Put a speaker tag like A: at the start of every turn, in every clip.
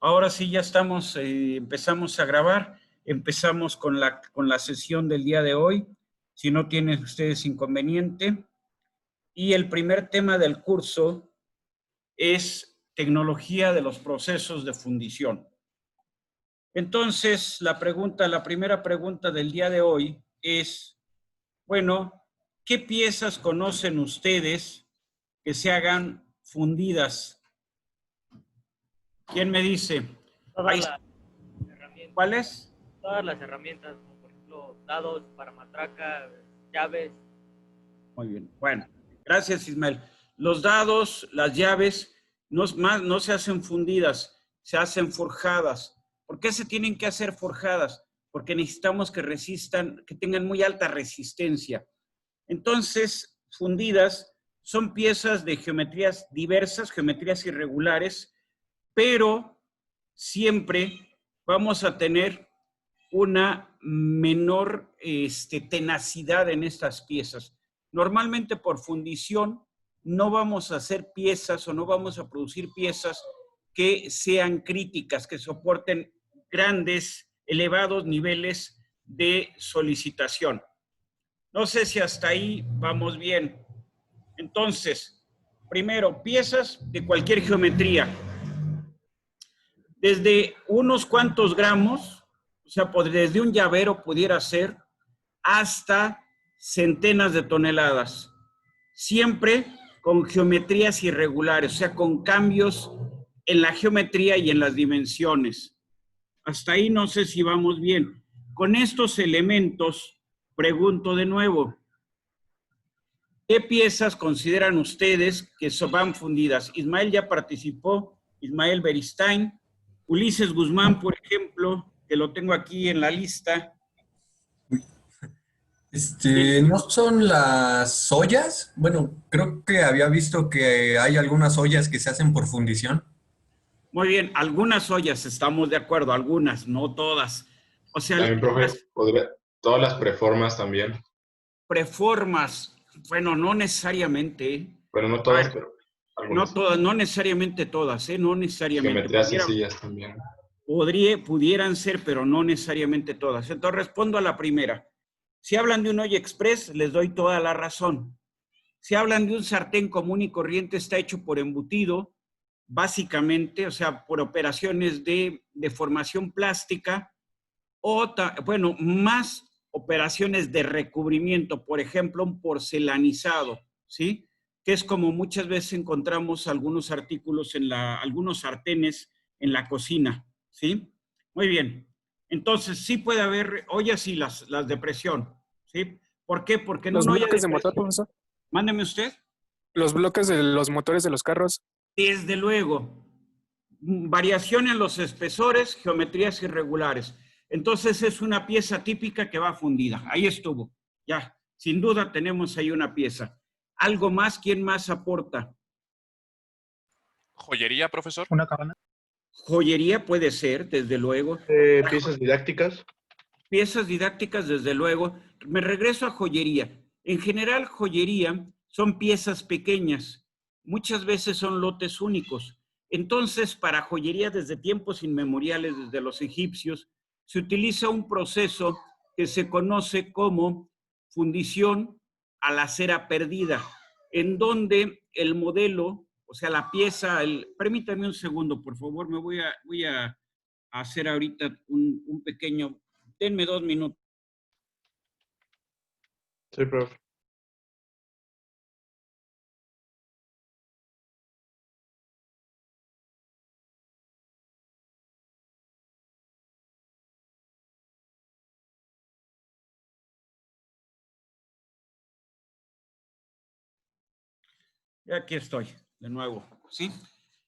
A: Ahora sí ya estamos, empezamos a grabar, empezamos con la sesión del día de hoy, si no tienen ustedes inconveniente. Y el primer tema del curso es tecnología de los procesos de fundición. Entonces, la primera pregunta del día de hoy es, bueno, ¿qué piezas conocen ustedes que se hagan fundidas? ¿Quién me dice?
B: Todas las herramientas.
A: ¿Cuáles?
B: Todas las herramientas, como por ejemplo, dados para matraca, llaves.
A: Muy bien. Bueno, gracias, Ismael. Los dados, las llaves, no se hacen fundidas, se hacen forjadas. ¿Por qué se tienen que hacer forjadas? Porque necesitamos que resistan, que tengan muy alta resistencia. Entonces, fundidas son piezas de geometrías diversas, geometrías irregulares, pero siempre vamos a tener una menor tenacidad en estas piezas. Normalmente por fundición no vamos a hacer piezas o no vamos a producir piezas que sean críticas, que soporten grandes, elevados niveles de solicitación. No sé si hasta ahí vamos bien. Entonces, primero, piezas de cualquier geometría. Desde unos cuantos gramos, o sea, desde un llavero pudiera ser, hasta centenas de toneladas. Siempre con geometrías irregulares, o sea, con cambios en la geometría y en las dimensiones. Hasta ahí no sé si vamos bien. Con estos elementos, pregunto de nuevo, ¿qué piezas consideran ustedes que van fundidas? Ismael ya participó, Ismael Beristain, Ulises Guzmán, por ejemplo, que lo tengo aquí en la lista.
C: ¿No son las ollas? Bueno, creo que había visto que hay algunas ollas que se hacen por fundición.
A: Muy bien, algunas ollas estamos de acuerdo, algunas, no todas. O sea,
D: también, profe, todas las preformas también.
A: Preformas, bueno, no necesariamente.
D: Pero no todas, pero algunas.
A: No todas, no necesariamente todas, no necesariamente.
D: Geometrías sencillas también.
A: Pudieran ser, pero no necesariamente todas. Entonces respondo a la primera. Si hablan de un olla express, les doy toda la razón. Si hablan de un sartén común y corriente, está hecho por embutido, básicamente, o sea, por operaciones de formación plástica, o, bueno, más operaciones de recubrimiento, por ejemplo, un porcelanizado, ¿sí? Que es como muchas veces encontramos algunos artículos algunos sartenes en la cocina, ¿sí? Muy bien. Entonces, sí puede haber ollas y las de presión, ¿sí? ¿Por qué? Porque
E: ¿Los bloques de motor, profesor?
A: Mándeme usted.
E: ¿Los bloques de los motores de los carros?
A: Desde luego. Variación en los espesores, geometrías irregulares. Entonces es una pieza típica que va fundida. Ahí estuvo. Ya, sin duda tenemos ahí una pieza. ¿Algo más? ¿Quién más aporta?
F: ¿Joyería, profesor?
G: ¿Una cabana?
A: Joyería puede ser, desde luego.
D: Piezas didácticas.
A: Piezas didácticas, desde luego. Me regreso a joyería. En general, joyería son piezas pequeñas. Muchas veces son lotes únicos. Entonces, para joyería desde tiempos inmemoriales, desde los egipcios, se utiliza un proceso que se conoce como fundición a la cera perdida, en donde el modelo, o sea, la pieza, permítame un segundo, por favor, voy a hacer ahorita un pequeño, denme 2 minutos.
D: Sí, profe.
A: Y aquí estoy, de nuevo, ¿sí?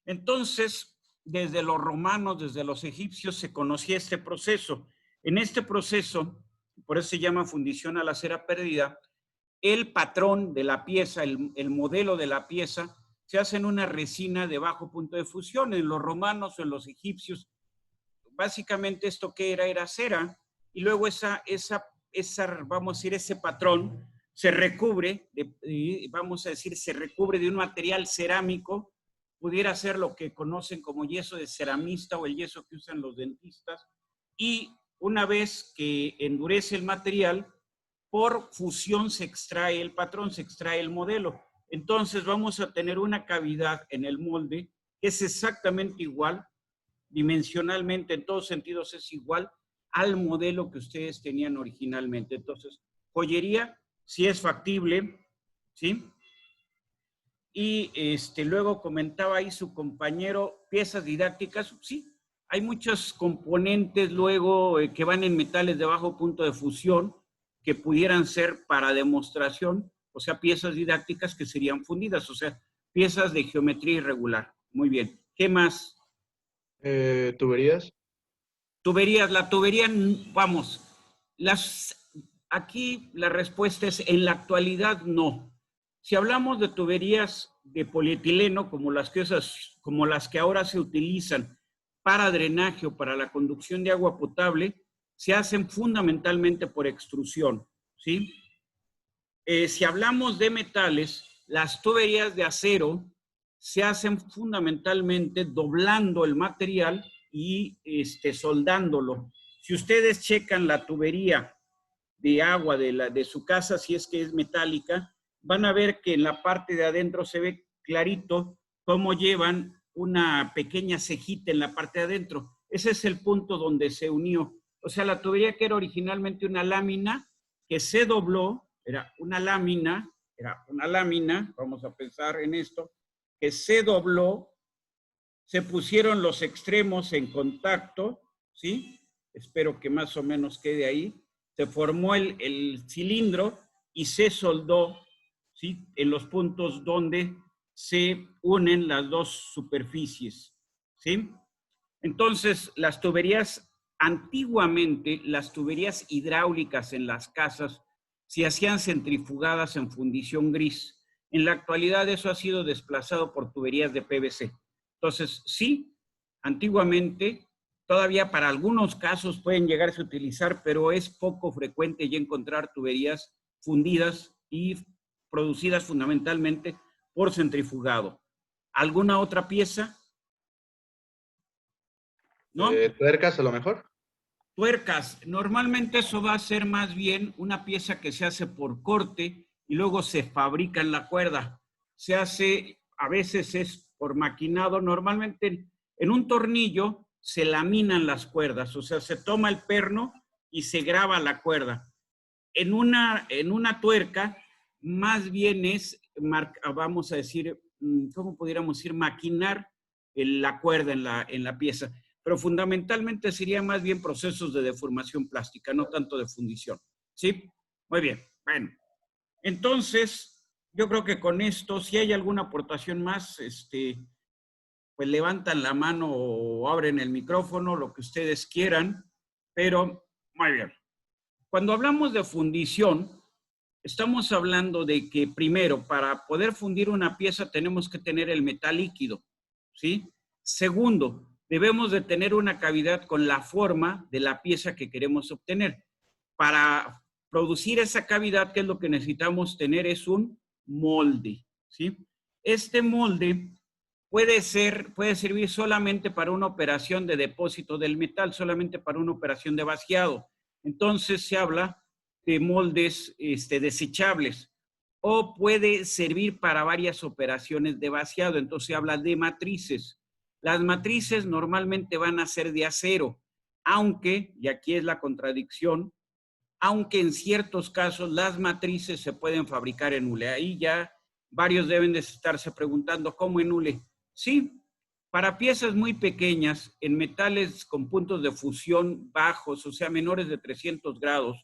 A: Entonces, desde los romanos, desde los egipcios, se conocía este proceso. En este proceso, por eso se llama fundición a la cera perdida, el patrón de la pieza, el modelo de la pieza, se hace en una resina de bajo punto de fusión. En los romanos o en los egipcios, básicamente esto que era cera, y luego vamos a decir, ese patrón se recubre, se recubre de un material cerámico pudiera ser lo que conocen como yeso de ceramista o el yeso que usan los dentistas. Y una vez que endurece el material, por fusión se extrae el patrón, se extrae el modelo. Entonces vamos a tener una cavidad en el molde que es exactamente igual, dimensionalmente, en todos sentidos es igual al modelo que ustedes tenían originalmente. Entonces, joyería, sí es factible, ¿sí? Y luego comentaba ahí su compañero, piezas didácticas, sí, hay muchos componentes luego que van en metales de bajo punto de fusión que pudieran ser para demostración, o sea, piezas didácticas que serían fundidas, o sea, piezas de geometría irregular. Muy bien. ¿Qué más?
D: ¿Tuberías?
A: Tuberías, la tubería, vamos, aquí la respuesta es en la actualidad no. Si hablamos de tuberías de polietileno, como las que ahora se utilizan para drenaje o para la conducción de agua potable, se hacen fundamentalmente por extrusión, ¿sí? Si hablamos de metales, las tuberías de acero se hacen fundamentalmente doblando el material y soldándolo. Si ustedes checan la tubería de agua de su casa, si es que es metálica, van a ver que en la parte de adentro se ve clarito cómo llevan una pequeña cejita en la parte de adentro. Ese es el punto donde se unió. O sea, la tubería que era originalmente una lámina que se dobló, era una lámina, vamos a pensar en esto, que se dobló, se pusieron los extremos en contacto, ¿sí? Espero que más o menos quede ahí. Se formó el cilindro y se soldó, ¿sí? En los puntos donde se unen las dos superficies, ¿sí? Entonces, las tuberías, antiguamente, las tuberías hidráulicas en las casas se hacían centrifugadas en fundición gris. En la actualidad eso ha sido desplazado por tuberías de PVC. Entonces, sí, antiguamente, todavía para algunos casos pueden llegarse a utilizar, pero es poco frecuente ya encontrar tuberías fundidas y producidas fundamentalmente por centrifugado. ¿Alguna otra pieza? ¿No?
D: ¿Tuercas a lo mejor?
A: Tuercas. Normalmente eso va a ser más bien una pieza que se hace por corte y luego se fabrica en la cuerda. Se hace, a veces es por maquinado, normalmente en un tornillo se laminan las cuerdas, o sea, se toma el perno y se graba la cuerda. En una tuerca, más bien es, vamos a decir, ¿cómo pudiéramos decir? Maquinar la cuerda en la pieza. Pero fundamentalmente sería más bien procesos de deformación plástica, no tanto de fundición. ¿Sí? Muy bien. Bueno, entonces, yo creo que con esto, si hay alguna aportación más, pues levantan la mano o abren el micrófono, lo que ustedes quieran, pero muy bien. Cuando hablamos de fundición, estamos hablando de que primero, para poder fundir una pieza tenemos que tener el metal líquido, ¿sí? Segundo, debemos de tener una cavidad con la forma de la pieza que queremos obtener. Para producir esa cavidad, ¿qué es lo que necesitamos tener? Es un molde, ¿sí? Este molde puede servir solamente para una operación de depósito del metal, solamente para una operación de vaciado. Entonces se habla de moldes desechables, o puede servir para varias operaciones de vaciado. Entonces se habla de matrices. Las matrices normalmente van a ser de acero, aunque, y aquí es la contradicción, aunque en ciertos casos las matrices se pueden fabricar en hule. Ahí ya varios deben de estarse preguntando, ¿cómo en hule? Sí, para piezas muy pequeñas, en metales con puntos de fusión bajos, o sea, menores de 300 grados,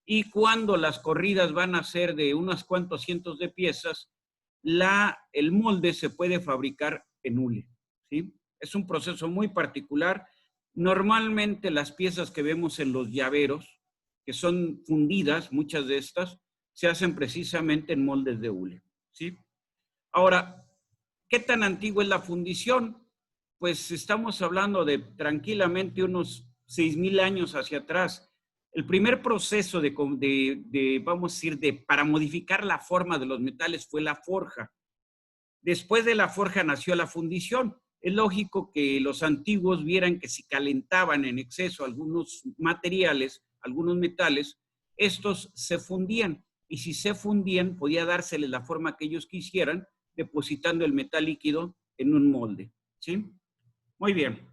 A: y cuando las corridas van a ser de unos cuantos cientos de piezas, el molde se puede fabricar en hule, ¿sí? Es un proceso muy particular. Normalmente las piezas que vemos en los llaveros, que son fundidas, muchas de estas, se hacen precisamente en moldes de hule, ¿sí? Ahora, ¿qué tan antigua es la fundición? Pues estamos hablando de tranquilamente unos 6,000 años hacia atrás. El primer proceso vamos a decir, para modificar la forma de los metales fue la forja. Después de la forja nació la fundición. Es lógico que los antiguos vieran que si calentaban en exceso algunos materiales, algunos metales, estos se fundían. Y si se fundían, podía dárseles la forma que ellos quisieran, depositando el metal líquido en un molde. ¿Sí? Muy bien.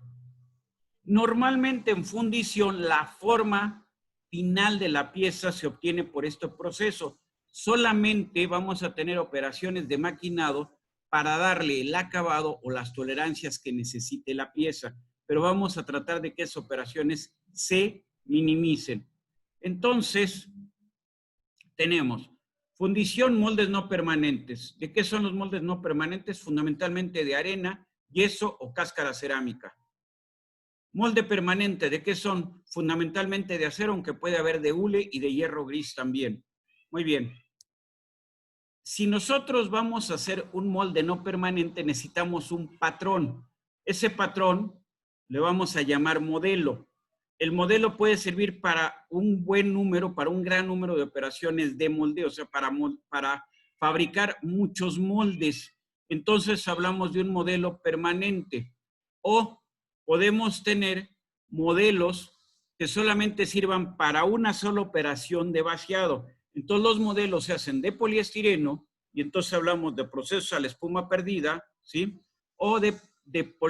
A: Normalmente en fundición, la forma final de la pieza se obtiene por este proceso. Solamente vamos a tener operaciones de maquinado para darle el acabado o las tolerancias que necesite la pieza, pero vamos a tratar de que esas operaciones se minimicen. Entonces, tenemos fundición, moldes no permanentes. ¿De qué son los moldes no permanentes? Fundamentalmente de arena, yeso o cáscara cerámica. Molde permanente, ¿de qué son? Fundamentalmente de acero, aunque puede haber de hule y de hierro gris también. Muy bien. Si nosotros vamos a hacer un molde no permanente, necesitamos un patrón. Ese patrón le vamos a llamar modelo. El modelo puede servir para un buen número, para un gran número de operaciones de moldeo, o sea, para fabricar muchos moldes. Entonces hablamos de un modelo permanente. O podemos tener modelos que solamente sirvan para una sola operación de vaciado. Entonces los modelos se hacen de poliestireno y entonces hablamos de procesos a la espuma perdida, ¿sí? O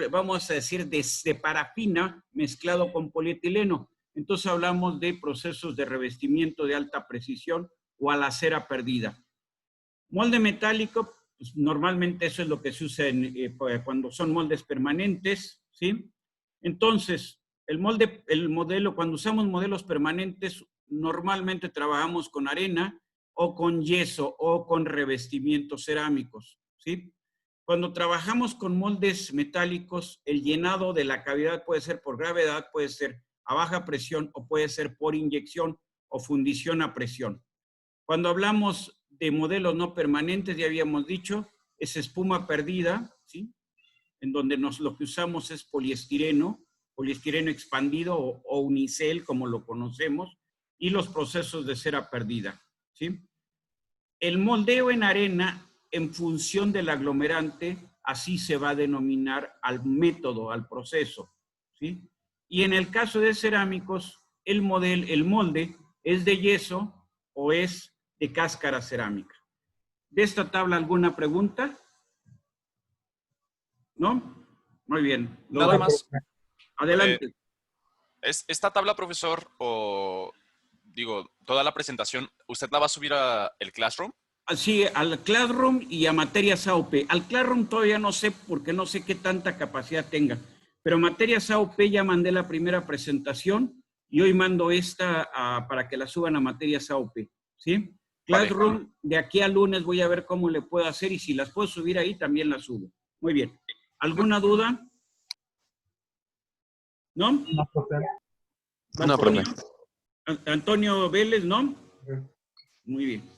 A: vamos a decir, de parafina mezclado con polietileno. Entonces hablamos de procesos de revestimiento de alta precisión o a la cera perdida. Molde metálico, pues normalmente eso es lo que se usa cuando son moldes permanentes, ¿sí? Entonces, el modelo, cuando usamos modelos permanentes, normalmente trabajamos con arena o con yeso o con revestimientos cerámicos, ¿sí? Cuando trabajamos con moldes metálicos, el llenado de la cavidad puede ser por gravedad, puede ser a baja presión o puede ser por inyección o fundición a presión. Cuando hablamos de modelos no permanentes, ya habíamos dicho, es espuma perdida, ¿sí? En donde lo que usamos es poliestireno expandido o unicel, como lo conocemos, y los procesos de cera perdida, ¿sí? El moldeo en arena, en función del aglomerante, así se va a denominar al método, al proceso, ¿sí? Y en el caso de cerámicos, el molde es de yeso o es de cáscara cerámica. ¿De esta tabla alguna pregunta? ¿No? Muy bien.
F: Nada más.
A: Adelante.
F: Esta tabla, profesor, o digo, toda la presentación, ¿usted la va a subir a el Classroom?
A: Sí, al Classroom y a materias AOP. Al Classroom todavía no sé, porque no sé qué tanta capacidad tenga. Pero materias AOP ya mandé la primera presentación y hoy mando esta para que la suban a materias AOP. ¿Sí? Classroom, vale. De aquí al lunes voy a ver cómo le puedo hacer y si las puedo subir ahí, también las subo. Muy bien. ¿Alguna duda? ¿No?
D: No, profe.
F: No, profe.
A: Antonio Vélez, ¿no? Muy bien.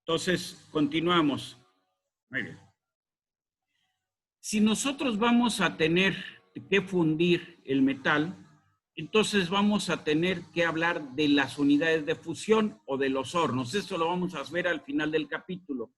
A: Entonces, continuamos. Muy bien. Si nosotros vamos a tener que fundir el metal, entonces vamos a tener que hablar de las unidades de fusión o de los hornos. Eso lo vamos a ver al final del capítulo.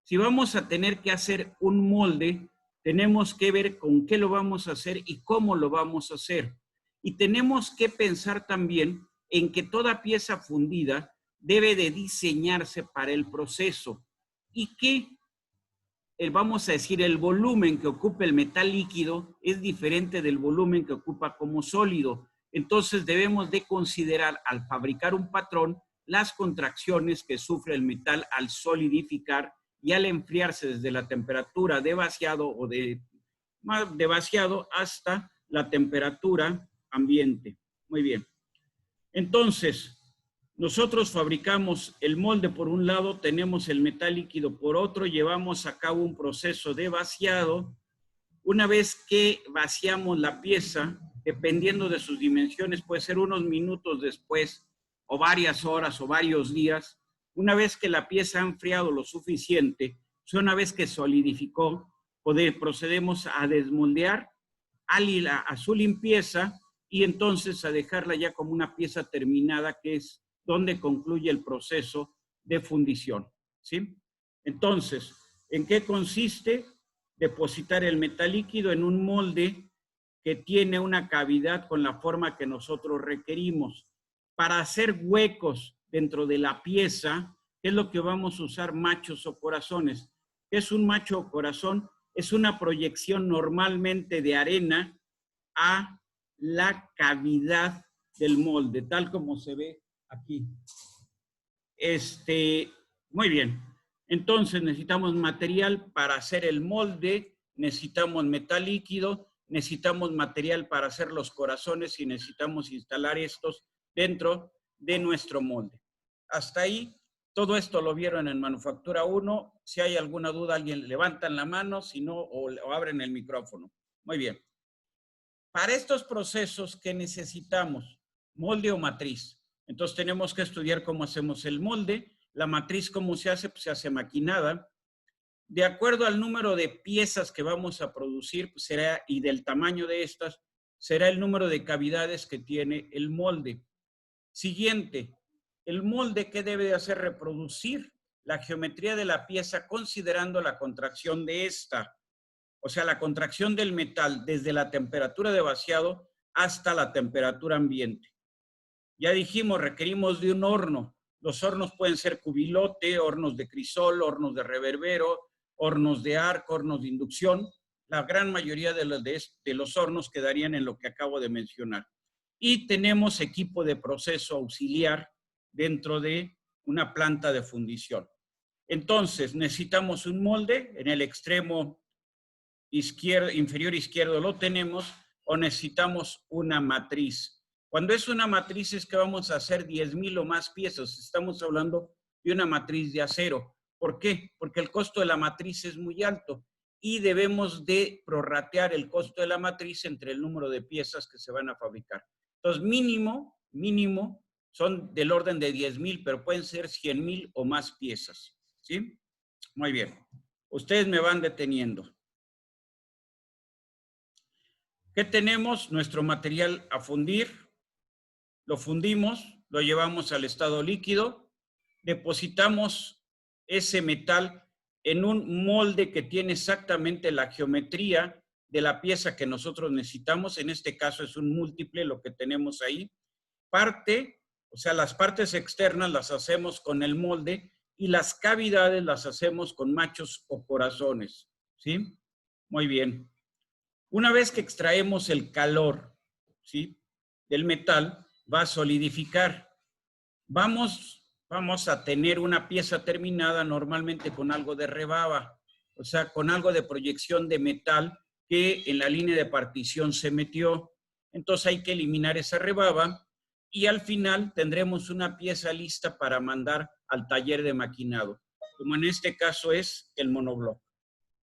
A: Si vamos a tener que hacer un molde, tenemos que ver con qué lo vamos a hacer y cómo lo vamos a hacer. Y tenemos que pensar también en que toda pieza fundida debe de diseñarse para el proceso y que, vamos a decir, el volumen que ocupa el metal líquido es diferente del volumen que ocupa como sólido. Entonces debemos de considerar al fabricar un patrón las contracciones que sufre el metal al solidificar y al enfriarse desde la temperatura de vaciado o de vaciado hasta la temperatura ambiente. Muy bien. Entonces, nosotros fabricamos el molde por un lado, tenemos el metal líquido por otro, llevamos a cabo un proceso de vaciado. Una vez que vaciamos la pieza, dependiendo de sus dimensiones, puede ser unos minutos después, o varias horas, o varios días. Una vez que la pieza ha enfriado lo suficiente, una vez que solidificó, procedemos a desmoldear a su limpieza y entonces a dejarla ya como una pieza terminada, que es donde concluye el proceso de fundición, ¿sí? Entonces, ¿En qué consiste? Depositar el metal líquido en un molde que tiene una cavidad con la forma que nosotros requerimos. Para hacer huecos dentro de la pieza, ¿qué es lo que vamos a usar? Machos o corazones. ¿Qué es un macho o corazón? Es una proyección normalmente de arena a la cavidad del molde, tal como se ve aquí. Muy bien. Entonces necesitamos material para hacer el molde, necesitamos metal líquido, necesitamos material para hacer los corazones y necesitamos instalar estos dentro de nuestro molde. Hasta ahí, todo esto lo vieron en Manufactura 1. Si hay alguna duda, alguien levantan la mano, si no, o abren el micrófono. Muy bien. Para estos procesos, ¿qué necesitamos? ¿Molde o matriz? Entonces tenemos que estudiar cómo hacemos el molde. La matriz, ¿cómo se hace? Pues se hace maquinada. De acuerdo al número de piezas que vamos a producir, pues será, y del tamaño de estas, será el número de cavidades que tiene el molde. Siguiente, el molde, ¿qué debe de hacer? Reproducir la geometría de la pieza considerando la contracción de esta. O sea, la contracción del metal desde la temperatura de vaciado hasta la temperatura ambiente. Ya dijimos, requerimos de un horno. Los hornos pueden ser cubilote, hornos de crisol, hornos de reverbero, hornos de arc, hornos de inducción. La gran mayoría de los hornos quedarían en lo que acabo de mencionar. Y tenemos equipo de proceso auxiliar dentro de una planta de fundición. Entonces, necesitamos un molde. En el extremo inferior izquierdo lo tenemos, o necesitamos una matriz. Cuando es una matriz es que vamos a hacer 10,000 o más piezas. Estamos hablando de una matriz de acero. ¿Por qué? Porque el costo de la matriz es muy alto y debemos de prorratear el costo de la matriz entre el número de piezas que se van a fabricar. Entonces, mínimo, son del orden de 10,000, pero pueden ser 100,000 o más piezas. ¿Sí? Muy bien. Ustedes me van deteniendo. ¿Qué tenemos? Nuestro material a fundir. Lo fundimos, lo llevamos al estado líquido, depositamos ese metal en un molde que tiene exactamente la geometría de la pieza que nosotros necesitamos. En este caso es un múltiple lo que tenemos ahí. O sea, las partes externas las hacemos con el molde y las cavidades las hacemos con machos o corazones. ¿Sí? Muy bien. Una vez que extraemos el calor, ¿sí?, del metal, va a solidificar. Vamos a tener una pieza terminada normalmente con algo de rebaba, o sea, con algo de proyección de metal que en la línea de partición se metió. Entonces hay que eliminar esa rebaba y al final tendremos una pieza lista para mandar al taller de maquinado, como en este caso es el monobloc.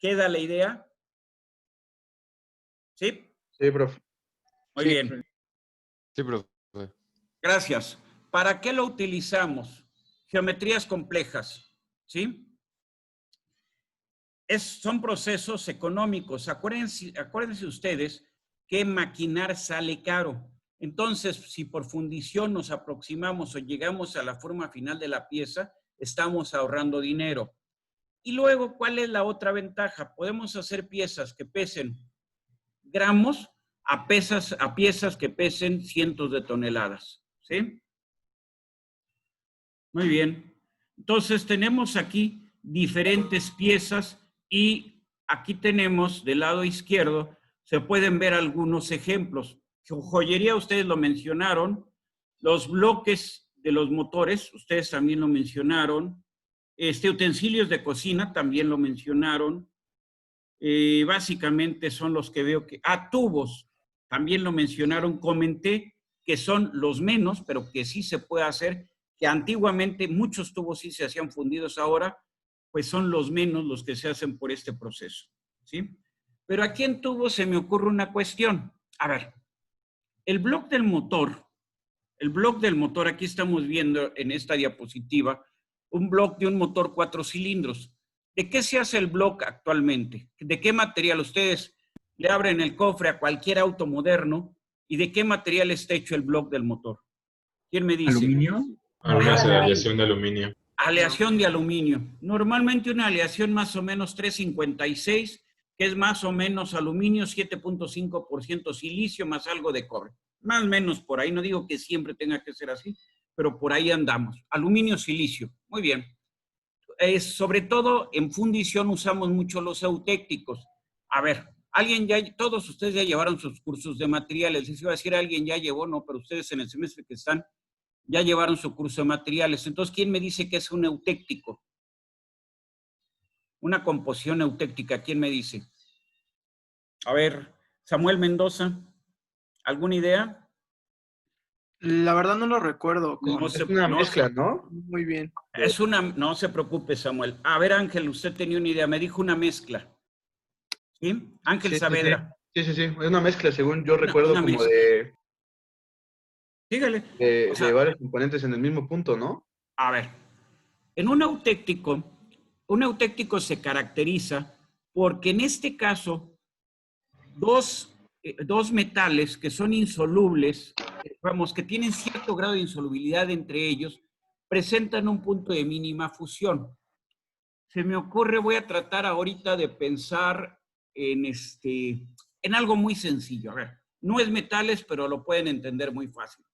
A: ¿Queda la idea? ¿Sí?
D: Sí, profe.
A: Muy bien.
G: Sí, profe.
A: Gracias. ¿Para qué lo utilizamos? Geometrías complejas, ¿sí? Son procesos económicos. Acuérdense ustedes que maquinar sale caro. Entonces, si por fundición nos aproximamos o llegamos a la forma final de la pieza, estamos ahorrando dinero. Y luego, ¿cuál es la otra ventaja? Podemos hacer piezas que pesen gramos a piezas que pesen cientos de toneladas. ¿Sí? Muy bien. Entonces tenemos aquí diferentes piezas y aquí tenemos del lado izquierdo, se pueden ver algunos ejemplos. Joyería, ustedes lo mencionaron. Los bloques de los motores, ustedes también lo mencionaron. Utensilios de cocina, también lo mencionaron. Básicamente son los que veo que... tubos, también lo mencionaron. Comenté que son los menos, pero que sí se puede hacer, que antiguamente muchos tubos sí se hacían fundidos, ahora pues son los menos los que se hacen por este proceso, ¿sí? Pero aquí en tubos se me ocurre una cuestión. A ver, el bloque del motor, aquí estamos viendo en esta diapositiva, un bloque de un motor 4 cilindros. ¿De qué se hace el bloque actualmente? ¿De qué material? Ustedes le abren el cofre a cualquier auto moderno y ¿de qué material está hecho el bloque del motor? ¿Quién me dice?
H: ¿Aluminio?
I: Una aleación de aluminio.
A: Aleación de aluminio. Normalmente una aleación más o menos 356, que es más o menos aluminio, 7.5% silicio más algo de cobre. Más o menos por ahí, no digo que siempre tenga que ser así, pero por ahí andamos. Aluminio, silicio. Muy bien. Sobre todo en fundición usamos mucho los eutécticos. A ver, todos ustedes ya llevaron sus cursos de materiales. Les iba a decir, alguien ya llevó, no, pero ustedes en el semestre que están ya llevaron su curso de materiales. Entonces, ¿quién me dice que es un eutéctico? Una composición eutéctica, ¿quién me dice? A ver, Samuel Mendoza, ¿alguna idea?
G: La verdad no lo recuerdo.
D: Es una mezcla, ¿no?
G: Muy bien.
A: No se preocupe, Samuel. A ver, Ángel, usted tenía una idea, me dijo una mezcla. ¿Sí? Ángel Saavedra.
D: Sí. Es una mezcla, según yo recuerdo,
A: una
D: como
A: mezcla. Dígale.
D: de varios componentes en el mismo punto, ¿no?
A: A ver, en un eutéctico se caracteriza porque en este caso, dos metales que son insolubles, vamos, que tienen cierto grado de insolubilidad entre ellos, presentan un punto de mínima fusión. Se me ocurre, voy a tratar ahorita de pensar en algo muy sencillo. A ver, no es metales, pero lo pueden entender muy fácil.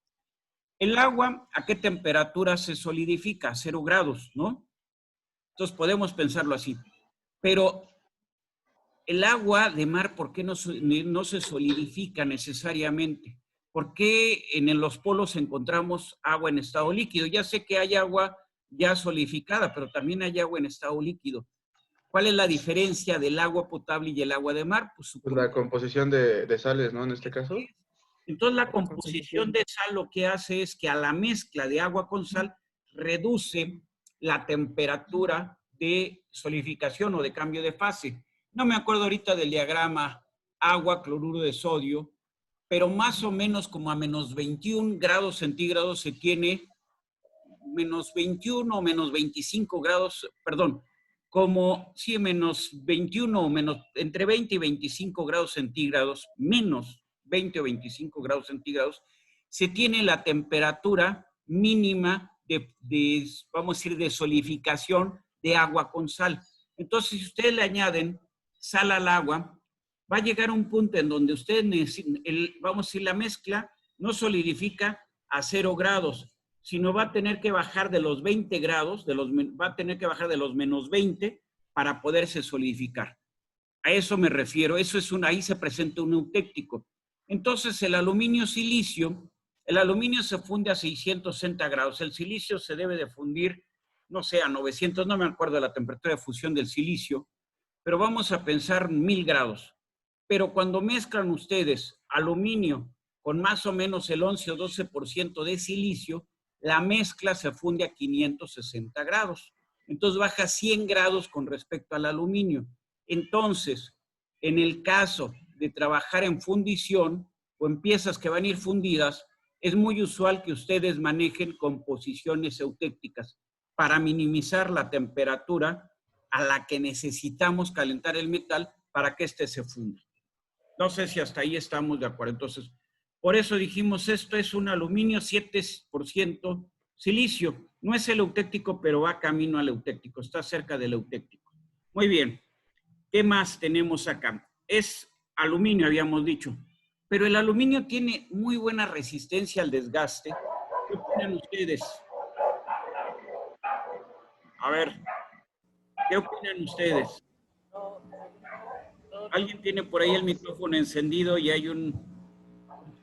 A: El agua, ¿a qué temperatura se solidifica? A 0 grados, ¿no? Entonces podemos pensarlo así. Pero el agua de mar, ¿por qué no se solidifica necesariamente? ¿Por qué en los polos encontramos agua en estado líquido? Ya sé que hay agua ya solidificada, pero también hay agua en estado líquido. ¿Cuál es la diferencia del agua potable y el agua de mar? Pues
D: la composición de sales, ¿no? En este caso.
A: Entonces la composición de sal lo que hace es que a la mezcla de agua con sal reduce la temperatura de solidificación o de cambio de fase. No me acuerdo ahorita del diagrama agua, cloruro de sodio, pero más o menos como a menos 21 grados centígrados se tiene menos 21 o menos 25 grados, perdón, como sí, menos 21 o menos, entre 20 y 25 grados centígrados, menos 20 o 25 grados centígrados, se tiene la temperatura mínima vamos a decir, de solidificación de agua con sal. Entonces, si ustedes le añaden sal al agua, va a llegar a un punto en donde ustedes necesitan, vamos a decir, la mezcla no solidifica a 0 grados, sino va a tener que bajar de los 20 grados, va a tener que bajar de los menos 20 para poderse solidificar. A eso me refiero, ahí se presenta un eutéctico. Entonces, el aluminio se funde a 660 grados. El silicio se debe de fundir, no sé, a 900, no me acuerdo de la temperatura de fusión del silicio, pero vamos a pensar 1000 grados. Pero cuando mezclan ustedes aluminio con más o menos el 11 o 12% de silicio, la mezcla se funde a 560 grados. Entonces baja 100 grados con respecto al aluminio. Entonces, en el caso de trabajar en fundición o en piezas que van a ir fundidas, es muy usual que ustedes manejen composiciones eutécticas para minimizar la temperatura a la que necesitamos calentar el metal para que éste se funda. No sé si hasta ahí estamos de acuerdo. Entonces, por eso dijimos, esto es un aluminio 7% silicio. No es el eutéctico, pero va camino al eutéctico. Está cerca del eutéctico. Muy bien. ¿Qué más tenemos acá? Es aluminio, habíamos dicho. Pero el aluminio tiene muy buena resistencia al desgaste. ¿Qué opinan ustedes? A ver, ¿qué opinan ustedes? Alguien tiene por ahí el micrófono encendido y hay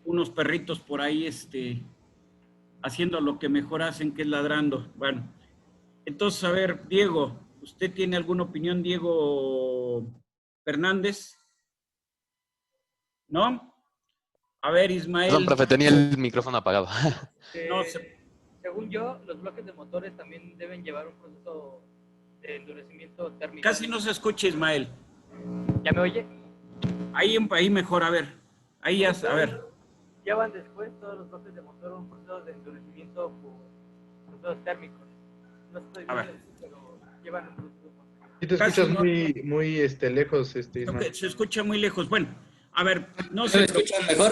A: unos perritos por ahí haciendo lo que mejor hacen, que es ladrando. Bueno, entonces, a ver, Diego, ¿usted tiene alguna opinión, Diego Fernández? ¿No? A ver, Ismael.
H: Perdón, profe, tenía el micrófono apagado.
B: Según yo, los bloques de motores también deben llevar un proceso de endurecimiento térmico.
A: Casi no se escucha, Ismael.
B: ¿Ya me oye?
A: Ahí mejor, a ver. Ahí ya, a ver.
B: Llevan después todos los bloques de motor un proceso de endurecimiento por procesos térmicos. No estoy bien, pero llevan un proceso.
D: Y te escuchas muy lejos, Ismael.
A: Se escucha muy lejos. Bueno, a ver, no
I: ¿Se me escucha mejor?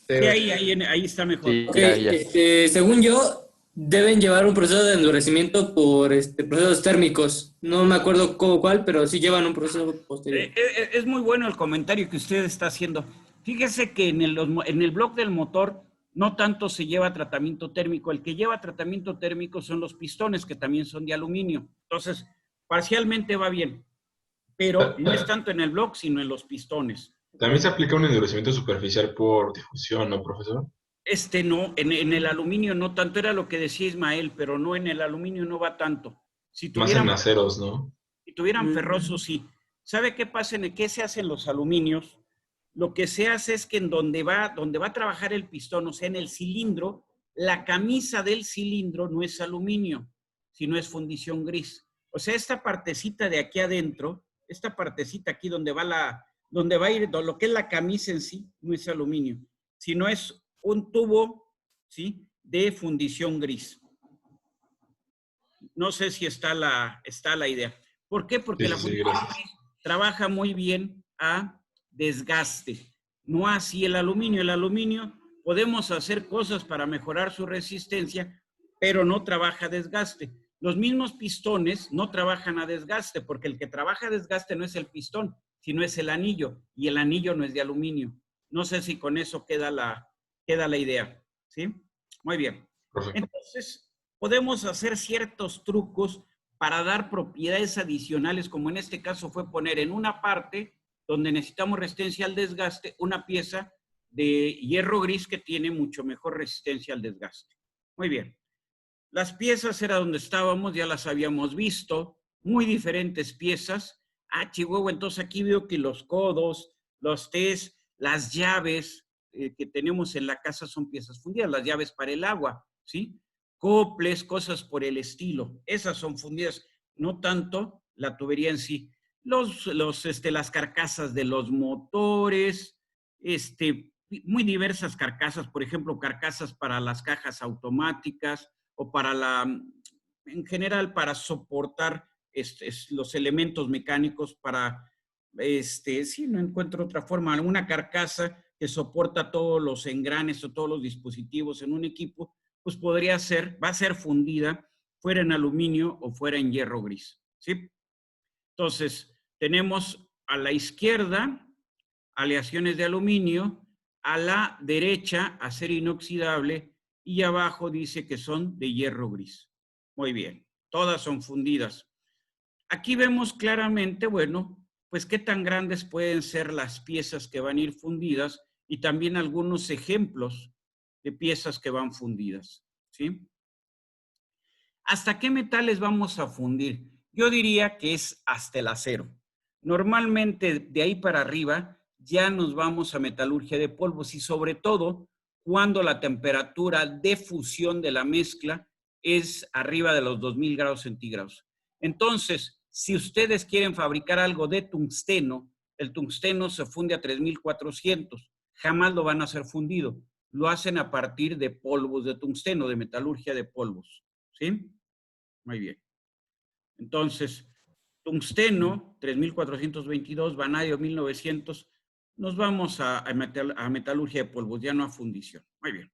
A: Sí, ahí está mejor.
H: Sí,
I: Okay,
H: ya.
I: según yo, deben llevar un proceso de endurecimiento por procesos térmicos. No me acuerdo cuál, pero sí llevan un proceso posterior.
A: Es muy bueno el comentario que usted está haciendo. Fíjese que en el bloque del motor no tanto se lleva tratamiento térmico. El que lleva tratamiento térmico son los pistones, que también son de aluminio. Entonces, parcialmente va bien, pero no es tanto en el bloque, sino en los pistones.
J: También se aplica un endurecimiento superficial por difusión, ¿no, profesor?
A: No, en el aluminio no tanto, era lo que decía Ismael, pero no, en el aluminio no va tanto.
J: Más en aceros, ¿no?
A: Si tuvieran ferrosos, sí. ¿Sabe qué pasa? ¿Qué se hace en los aluminios? Lo que se hace es que en donde va a trabajar el pistón, o sea, en el cilindro, la camisa del cilindro no es aluminio, sino es fundición gris. O sea, esta partecita de aquí adentro, esta partecita aquí donde va a ir, lo que es la camisa en sí, no es aluminio, sino es un tubo, ¿sí?, de fundición gris. No sé si está la idea. ¿Por qué? Porque la fundición gris trabaja muy bien a desgaste, no así el aluminio. El aluminio podemos hacer cosas para mejorar su resistencia, pero no trabaja a desgaste. Los mismos pistones no trabajan a desgaste, porque el que trabaja a desgaste no es el pistón, sino es el anillo, y el anillo no es de aluminio. No sé si con eso queda la idea, ¿sí? Muy bien. Entonces, podemos hacer ciertos trucos para dar propiedades adicionales, como en este caso fue poner en una parte donde necesitamos resistencia al desgaste, una pieza de hierro gris que tiene mucho mejor resistencia al desgaste. Muy bien. Las piezas era donde estábamos, ya las habíamos visto, muy diferentes piezas. Chihuahua, entonces aquí veo que los codos, los tés, las llaves que tenemos en la casa son piezas fundidas, las llaves para el agua, ¿sí? Coples, cosas por el estilo, esas son fundidas, no tanto la tubería en sí. Las carcasas de los motores, muy diversas carcasas, por ejemplo, carcasas para las cajas automáticas o en general para soportar los elementos mecánicos para, sí, no encuentro otra forma, una carcasa que soporta todos los engranes o todos los dispositivos en un equipo, pues va a ser fundida, fuera en aluminio o fuera en hierro gris, ¿sí? Entonces, tenemos a la izquierda aleaciones de aluminio, a la derecha acero inoxidable y abajo dice que son de hierro gris. Muy bien, todas son fundidas. Aquí vemos claramente, bueno, pues qué tan grandes pueden ser las piezas que van a ir fundidas y también algunos ejemplos de piezas que van fundidas, ¿sí? ¿Hasta qué metales vamos a fundir? Yo diría que es hasta el acero. Normalmente de ahí para arriba ya nos vamos a metalurgia de polvos y sobre todo cuando la temperatura de fusión de la mezcla es arriba de los 2000 grados centígrados. Entonces, si ustedes quieren fabricar algo de tungsteno, el tungsteno se funde a 3400. Jamás lo van a hacer fundido. Lo hacen a partir de polvos de tungsteno, de metalurgia de polvos. ¿Sí? Muy bien. Entonces, tungsteno, 3422, vanadio, 1900. Nos vamos a metalurgia de polvos, ya no a fundición. Muy bien.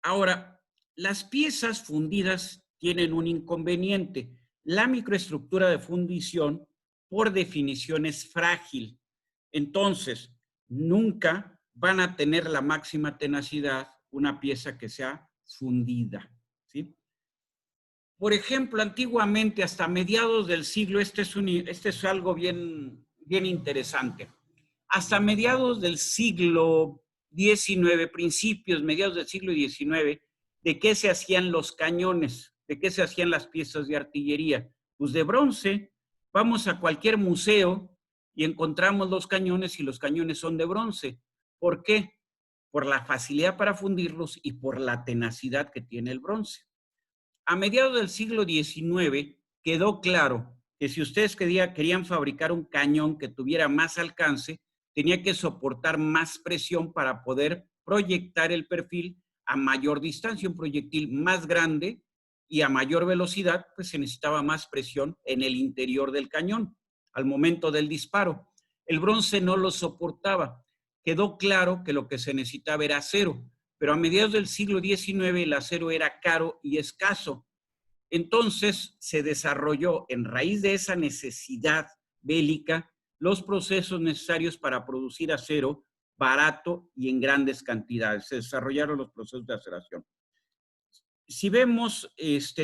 A: Ahora, las piezas fundidas tienen un inconveniente. La microestructura de fundición, por definición, es frágil. Entonces, nunca van a tener la máxima tenacidad una pieza que sea fundida, ¿sí? Por ejemplo, antiguamente, hasta mediados del siglo, este es algo bien interesante. Hasta mediados del siglo XIX, mediados del siglo XIX, ¿de qué se hacían los cañones? ¿De qué se hacían las piezas de artillería? Pues de bronce. Vamos a cualquier museo y encontramos los cañones y los cañones son de bronce. ¿Por qué? Por la facilidad para fundirlos y por la tenacidad que tiene el bronce. A mediados del siglo XIX quedó claro que si ustedes querían fabricar un cañón que tuviera más alcance, tenía que soportar más presión para poder proyectar el perfil a mayor distancia. Un proyectil más grande y a mayor velocidad, pues se necesitaba más presión en el interior del cañón al momento del disparo. El bronce no lo soportaba. Quedó claro que lo que se necesitaba era acero. pero a mediados del siglo XIX el acero era caro y escaso. Entonces se desarrolló, en raíz de esa necesidad bélica, los procesos necesarios para producir acero barato y en grandes cantidades. Se desarrollaron los procesos de aceración. Si vemos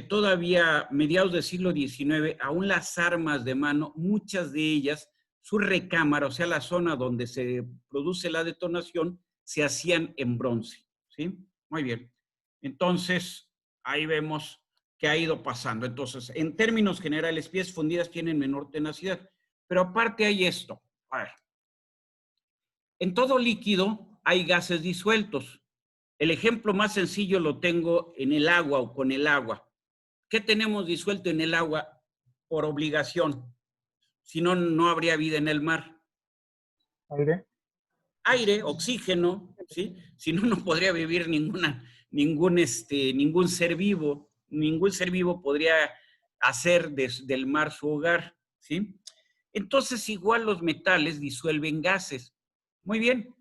A: todavía mediados del siglo XIX, aún las armas de mano, muchas de ellas, su recámara, o sea, la zona donde se produce la detonación, se hacían en bronce, ¿sí? Muy bien. Entonces, ahí vemos que ha ido pasando. Entonces, en términos generales, piezas fundidas tienen menor tenacidad, pero aparte hay esto. A ver. En todo líquido hay gases disueltos. El ejemplo más sencillo lo tengo en el agua o con el agua. ¿Qué tenemos disuelto en el agua por obligación? Si no, no habría vida en el mar.
K: Aire.
A: Aire, oxígeno, ¿sí? Si no, no podría vivir ningún ser vivo. Ningún ser vivo podría hacer del mar su hogar, ¿sí? Entonces, igual los metales disuelven gases. Muy bien.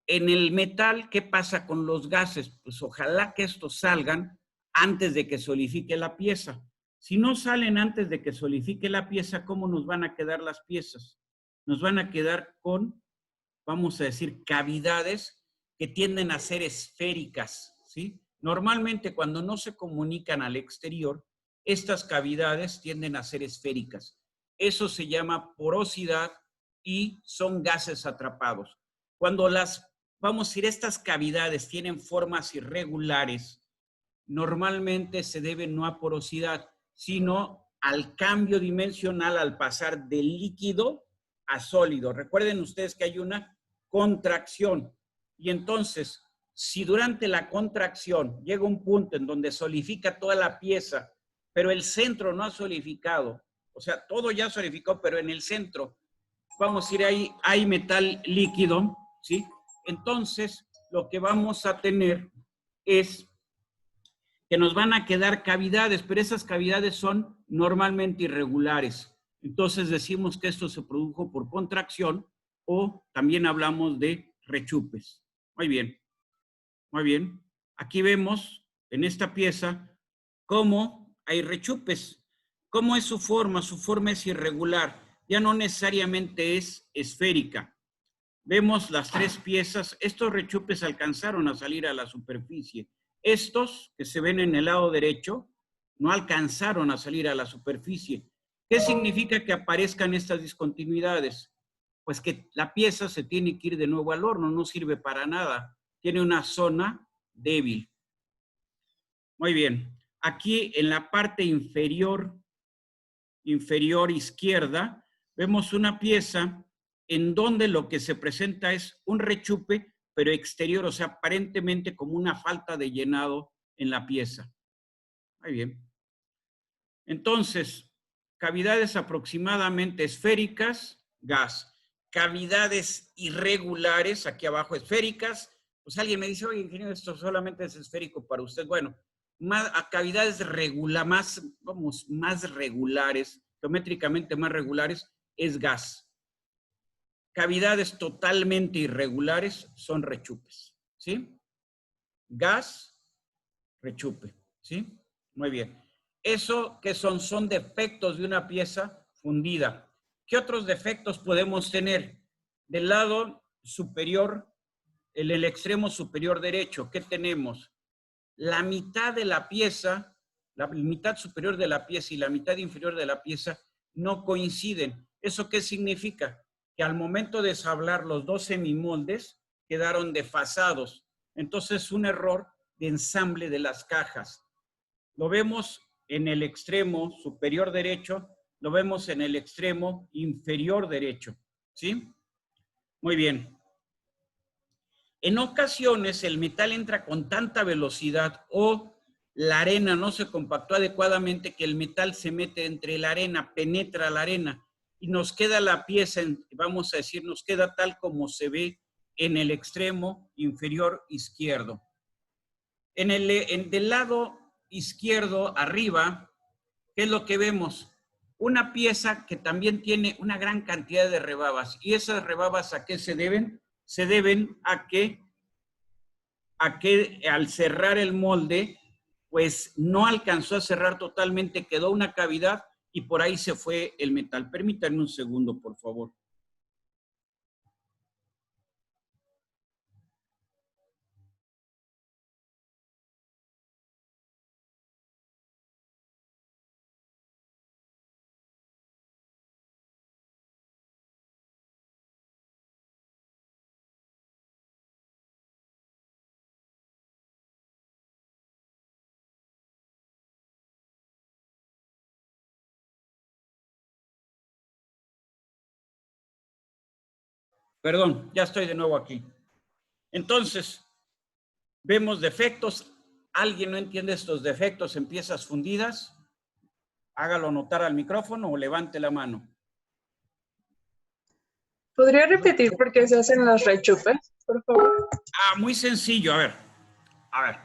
A: En el metal, ¿qué pasa con los gases? Pues ojalá que estos salgan antes de que solidifique la pieza. Si no salen antes de que solidifique la pieza, ¿cómo nos van a quedar las piezas? Nos van a quedar con, vamos a decir, cavidades que tienden a ser esféricas, ¿sí? Normalmente cuando no se comunican al exterior, estas cavidades tienden a ser esféricas. Eso se llama porosidad y son gases atrapados. Cuando vamos a decir, estas cavidades tienen formas irregulares, normalmente se deben no a porosidad, sino al cambio dimensional al pasar de líquido a sólido. Recuerden ustedes que hay una contracción. Y entonces, si durante la contracción llega un punto en donde solidifica toda la pieza, pero el centro no ha solidificado, o sea, todo ya solidificó, pero en el centro, vamos a decir, hay metal líquido, ¿sí? Entonces, lo que vamos a tener es que nos van a quedar cavidades, pero esas cavidades son normalmente irregulares. Entonces decimos que esto se produjo por contracción o también hablamos de rechupes. Muy bien, muy bien. Aquí vemos en esta pieza cómo hay rechupes. ¿Cómo es su forma? Su forma es irregular, ya no necesariamente es esférica. Vemos las tres piezas, estos rechupes alcanzaron a salir a la superficie. Estos que se ven en el lado derecho no alcanzaron a salir a la superficie. ¿Qué significa que aparezcan estas discontinuidades? Pues que la pieza se tiene que ir de nuevo al horno, no sirve para nada. Tiene una zona débil. Muy bien. Aquí en la parte inferior izquierda, vemos una pieza en donde lo que se presenta es un rechupe, pero exterior, o sea, aparentemente como una falta de llenado en la pieza. Muy bien. Entonces, cavidades aproximadamente esféricas, gas. Cavidades irregulares, aquí abajo esféricas. Pues alguien me dice, oye, ingeniero, esto solamente es esférico para usted. Bueno, a cavidades más regulares, geométricamente más regulares, es gas. Cavidades totalmente irregulares son rechupes, ¿sí? Gas, rechupe, ¿sí? Muy bien. ¿Eso qué son? Son defectos de una pieza fundida. ¿Qué otros defectos podemos tener? Del lado superior, en el extremo superior derecho, ¿qué tenemos? La mitad de la pieza, la mitad superior de la pieza y la mitad inferior de la pieza no coinciden. ¿Eso qué significa? Que al momento de ensamblar los dos semimoldes quedaron desfasados. Entonces, un error de ensamble de las cajas. Lo vemos en el extremo superior derecho, lo vemos en el extremo inferior derecho, ¿sí? Muy bien. En ocasiones, el metal entra con tanta velocidad o la arena no se compactó adecuadamente que el metal se mete entre la arena, penetra la arena y nos queda la pieza, vamos a decir, nos queda tal como se ve en el extremo inferior izquierdo. Del lado izquierdo arriba, ¿qué es lo que vemos? Una pieza que también tiene una gran cantidad de rebabas. ¿Y esas rebabas a qué se deben? Se deben a que a que al cerrar el molde, pues no alcanzó a cerrar totalmente, quedó una cavidad y por ahí se fue el metal. Permítanme un segundo, por favor. Perdón, ya estoy de nuevo aquí. Entonces, vemos defectos. ¿Alguien no entiende estos defectos en piezas fundidas? Hágalo notar al micrófono o levante la mano.
L: ¿Podría repetir por qué se hacen los rechupes, por favor?
A: Muy sencillo. A ver.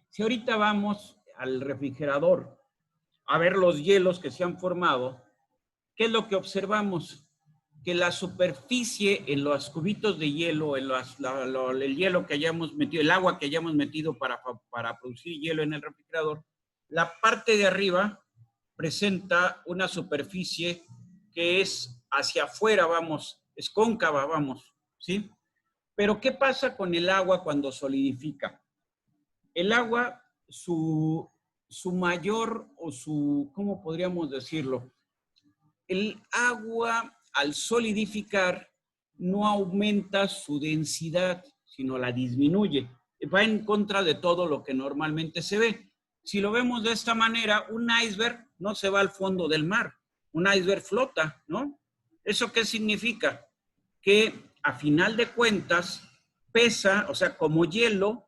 A: Si ahorita vamos al refrigerador a ver los hielos que se han formado, ¿qué es lo que observamos? Que la superficie en los cubitos de hielo, en el hielo que hayamos metido, el agua que hayamos metido para producir hielo en el refrigerador, la parte de arriba presenta una superficie que es hacia afuera, vamos, es cóncava, vamos, ¿sí? Pero ¿qué pasa con el agua cuando solidifica? El agua, su mayor o su, ¿cómo podríamos decirlo? El agua al solidificar no aumenta su densidad, sino la disminuye. Va en contra de todo lo que normalmente se ve. Si lo vemos de esta manera, un iceberg no se va al fondo del mar. Un iceberg flota, ¿no? ¿Eso qué significa? Que a final de cuentas pesa, o sea, como hielo,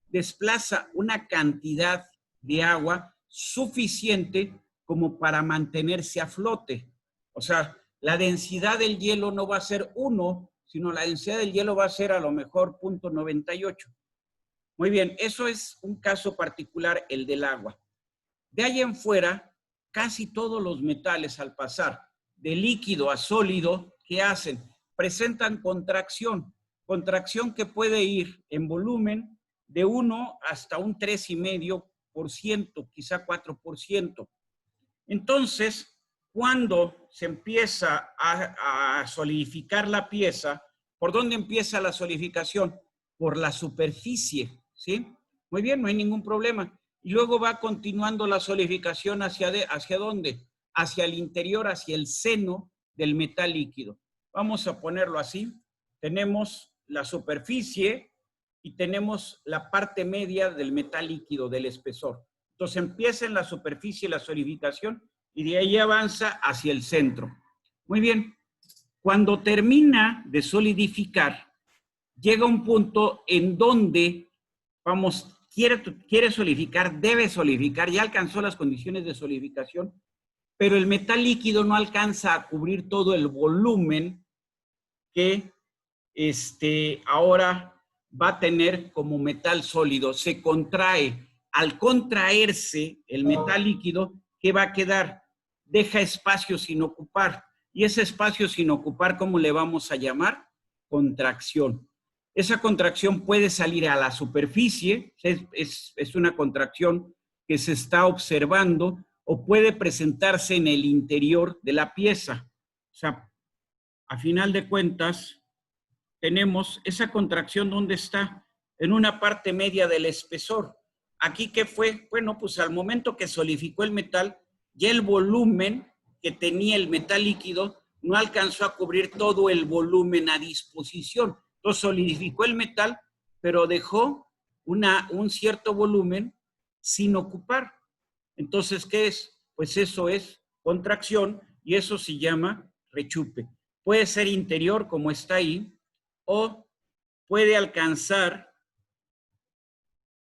A: desplaza una cantidad de agua suficiente como para mantenerse a flote. O sea, la densidad del hielo no va a ser 1, sino la densidad del hielo va a ser a lo mejor 0.98. Muy bien, eso es un caso particular, el del agua. De ahí en fuera, casi todos los metales al pasar de líquido a sólido, ¿qué hacen? Presentan contracción. Contracción que puede ir en volumen de 1 hasta un 3,5%, quizá 4%. Entonces, cuando se empieza a solidificar la pieza, ¿por dónde empieza la solidificación? Por la superficie, ¿sí? Muy bien, no hay ningún problema. Y luego va continuando la solidificación ¿hacia dónde? Hacia el interior, hacia el seno del metal líquido. Vamos a ponerlo así. Tenemos la superficie y tenemos la parte media del metal líquido, del espesor. Entonces empieza en la superficie la solidificación y de ahí avanza hacia el centro. Muy bien. Cuando termina de solidificar, llega un punto en donde, vamos, quiere solidificar, debe solidificar, ya alcanzó las condiciones de solidificación, pero el metal líquido no alcanza a cubrir todo el volumen que ahora va a tener como metal sólido. Se contrae. Al contraerse el metal líquido, ¿qué va a quedar? Deja espacio sin ocupar. Y ese espacio sin ocupar, ¿cómo le vamos a llamar? Contracción. Esa contracción puede salir a la superficie, es una contracción que se está observando, o puede presentarse en el interior de la pieza. O sea, a final de cuentas, tenemos esa contracción, ¿dónde está? En una parte media del espesor. ¿Aquí qué fue? Bueno, pues al momento que solidificó el metal, ya el volumen que tenía el metal líquido no alcanzó a cubrir todo el volumen a disposición. Entonces solidificó el metal, pero dejó un cierto volumen sin ocupar. Entonces, ¿qué es? Pues eso es contracción y eso se llama rechupe. Puede ser interior, como está ahí, o puede alcanzar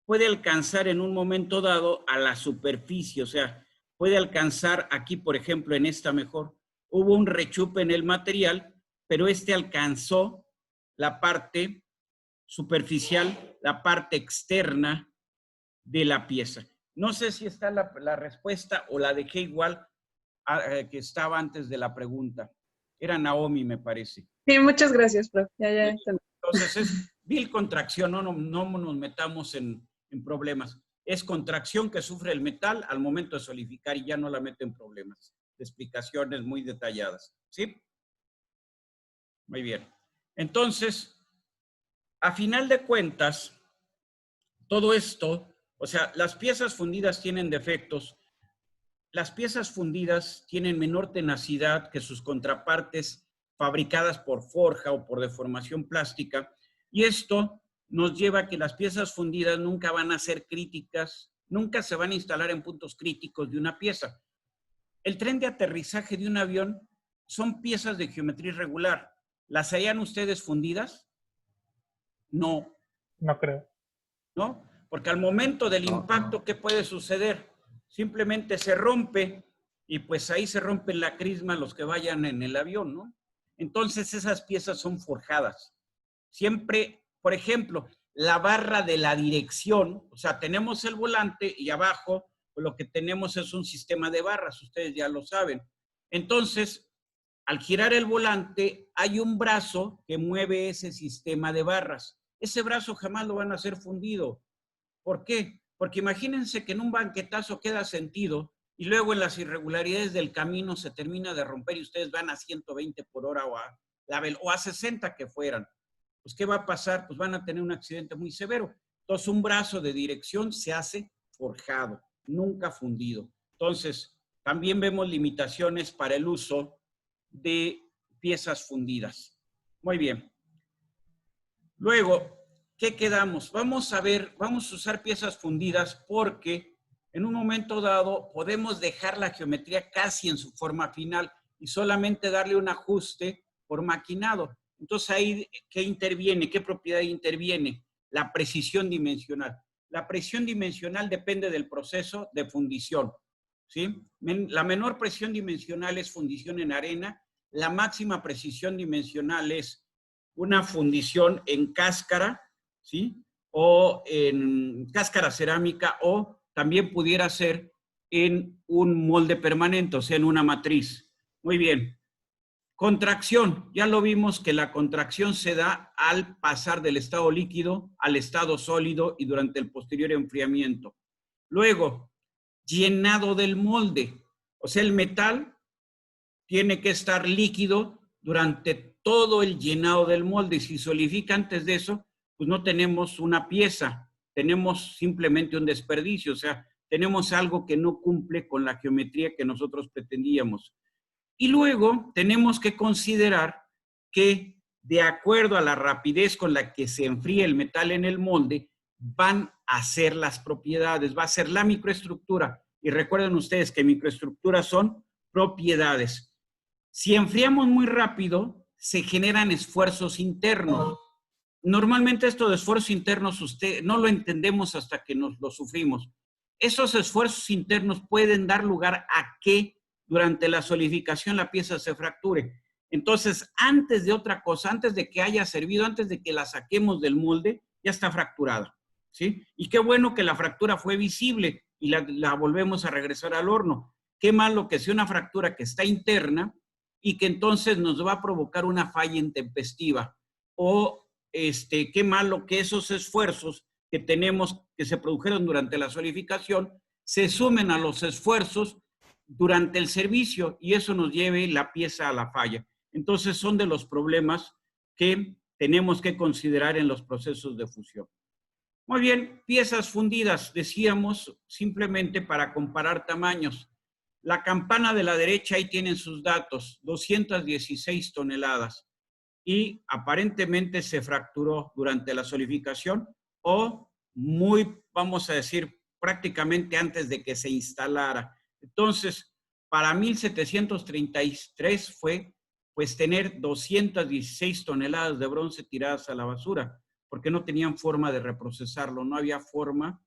A: en un momento dado a la superficie, o sea, puede alcanzar aquí, por ejemplo, en esta mejor, hubo un rechupe en el material, pero alcanzó la parte superficial, la parte externa de la pieza. No sé si está la respuesta o la dejé igual que estaba antes de la pregunta. Era Naomi, me parece.
L: Sí, muchas gracias, profe. Ya entendí.
A: Entonces, Vil contracción, no nos metamos en problemas. Es contracción que sufre el metal al momento de solidificar y ya no la mete en problemas. De explicaciones muy detalladas. ¿Sí? Muy bien. Entonces, a final de cuentas, todo esto, o sea, las piezas fundidas tienen defectos. Las piezas fundidas tienen menor tenacidad que sus contrapartes fabricadas por forja o por deformación plástica. Y esto nos lleva a que las piezas fundidas nunca van a ser críticas, nunca se van a instalar en puntos críticos de una pieza. El tren de aterrizaje de un avión son piezas de geometría irregular. ¿Las harían ustedes fundidas? No.
K: No creo.
A: ¿No? Porque al momento del impacto, ¿qué puede suceder? Simplemente se rompe y pues ahí se rompen la crisma los que vayan en el avión, ¿no? Entonces esas piezas son forjadas. Siempre, por ejemplo, la barra de la dirección, o sea, tenemos el volante y abajo pues, lo que tenemos es un sistema de barras, ustedes ya lo saben. Entonces, al girar el volante, hay un brazo que mueve ese sistema de barras. Ese brazo jamás lo van a hacer fundido. ¿Por qué? Porque imagínense que en un banquetazo queda sentido y luego en las irregularidades del camino se termina de romper y ustedes van a 120 por hora o a 60 que fueran. Pues, ¿qué va a pasar? Pues van a tener un accidente muy severo. Entonces, un brazo de dirección se hace forjado, nunca fundido. Entonces, también vemos limitaciones para el uso de piezas fundidas. Muy bien. Luego, ¿qué quedamos? Vamos a usar piezas fundidas porque en un momento dado podemos dejar la geometría casi en su forma final y solamente darle un ajuste por maquinado. Entonces ahí, ¿qué interviene? ¿Qué propiedad interviene? La precisión dimensional. La precisión dimensional depende del proceso de fundición, ¿sí? La menor presión dimensional es fundición en arena. La máxima precisión dimensional es una fundición en cáscara, ¿sí? O en cáscara cerámica, o también pudiera ser en un molde permanente, o sea, en una matriz. Muy bien. Contracción. Ya lo vimos que la contracción se da al pasar del estado líquido al estado sólido y durante el posterior enfriamiento. Luego, llenado del molde. O sea, el metal tiene que estar líquido durante todo el llenado del molde. Y si solidifica antes de eso, pues no tenemos una pieza, tenemos simplemente un desperdicio, o sea, tenemos algo que no cumple con la geometría que nosotros pretendíamos. Y luego tenemos que considerar que de acuerdo a la rapidez con la que se enfría el metal en el molde, van a ser las propiedades, va a ser la microestructura. Y recuerden ustedes que microestructuras son propiedades. Si enfriamos muy rápido, se generan esfuerzos internos. Normalmente estos esfuerzos internos no lo entendemos hasta que nos lo sufrimos. Esos esfuerzos internos pueden dar lugar a que durante la solidificación la pieza se fracture. Entonces, antes de otra cosa, antes de que haya servido, antes de que la saquemos del molde, ya está fracturada, ¿sí? Y qué bueno que la fractura fue visible y la volvemos a regresar al horno. Qué malo que sea una fractura que está interna y que entonces nos va a provocar una falla intempestiva. O qué malo que esos esfuerzos que tenemos, que se produjeron durante la solidificación, se sumen a los esfuerzos durante el servicio y eso nos lleve la pieza a la falla. Entonces son de los problemas que tenemos que considerar en los procesos de fusión. Muy bien, piezas fundidas, decíamos, simplemente para comparar tamaños. La campana de la derecha, ahí tienen sus datos, 216 toneladas. Y aparentemente se fracturó durante la solidificación o vamos a decir, prácticamente antes de que se instalara. Entonces, para 1733 fue, pues, tener 216 toneladas de bronce tiradas a la basura, porque no tenían forma de reprocesarlo, no había forma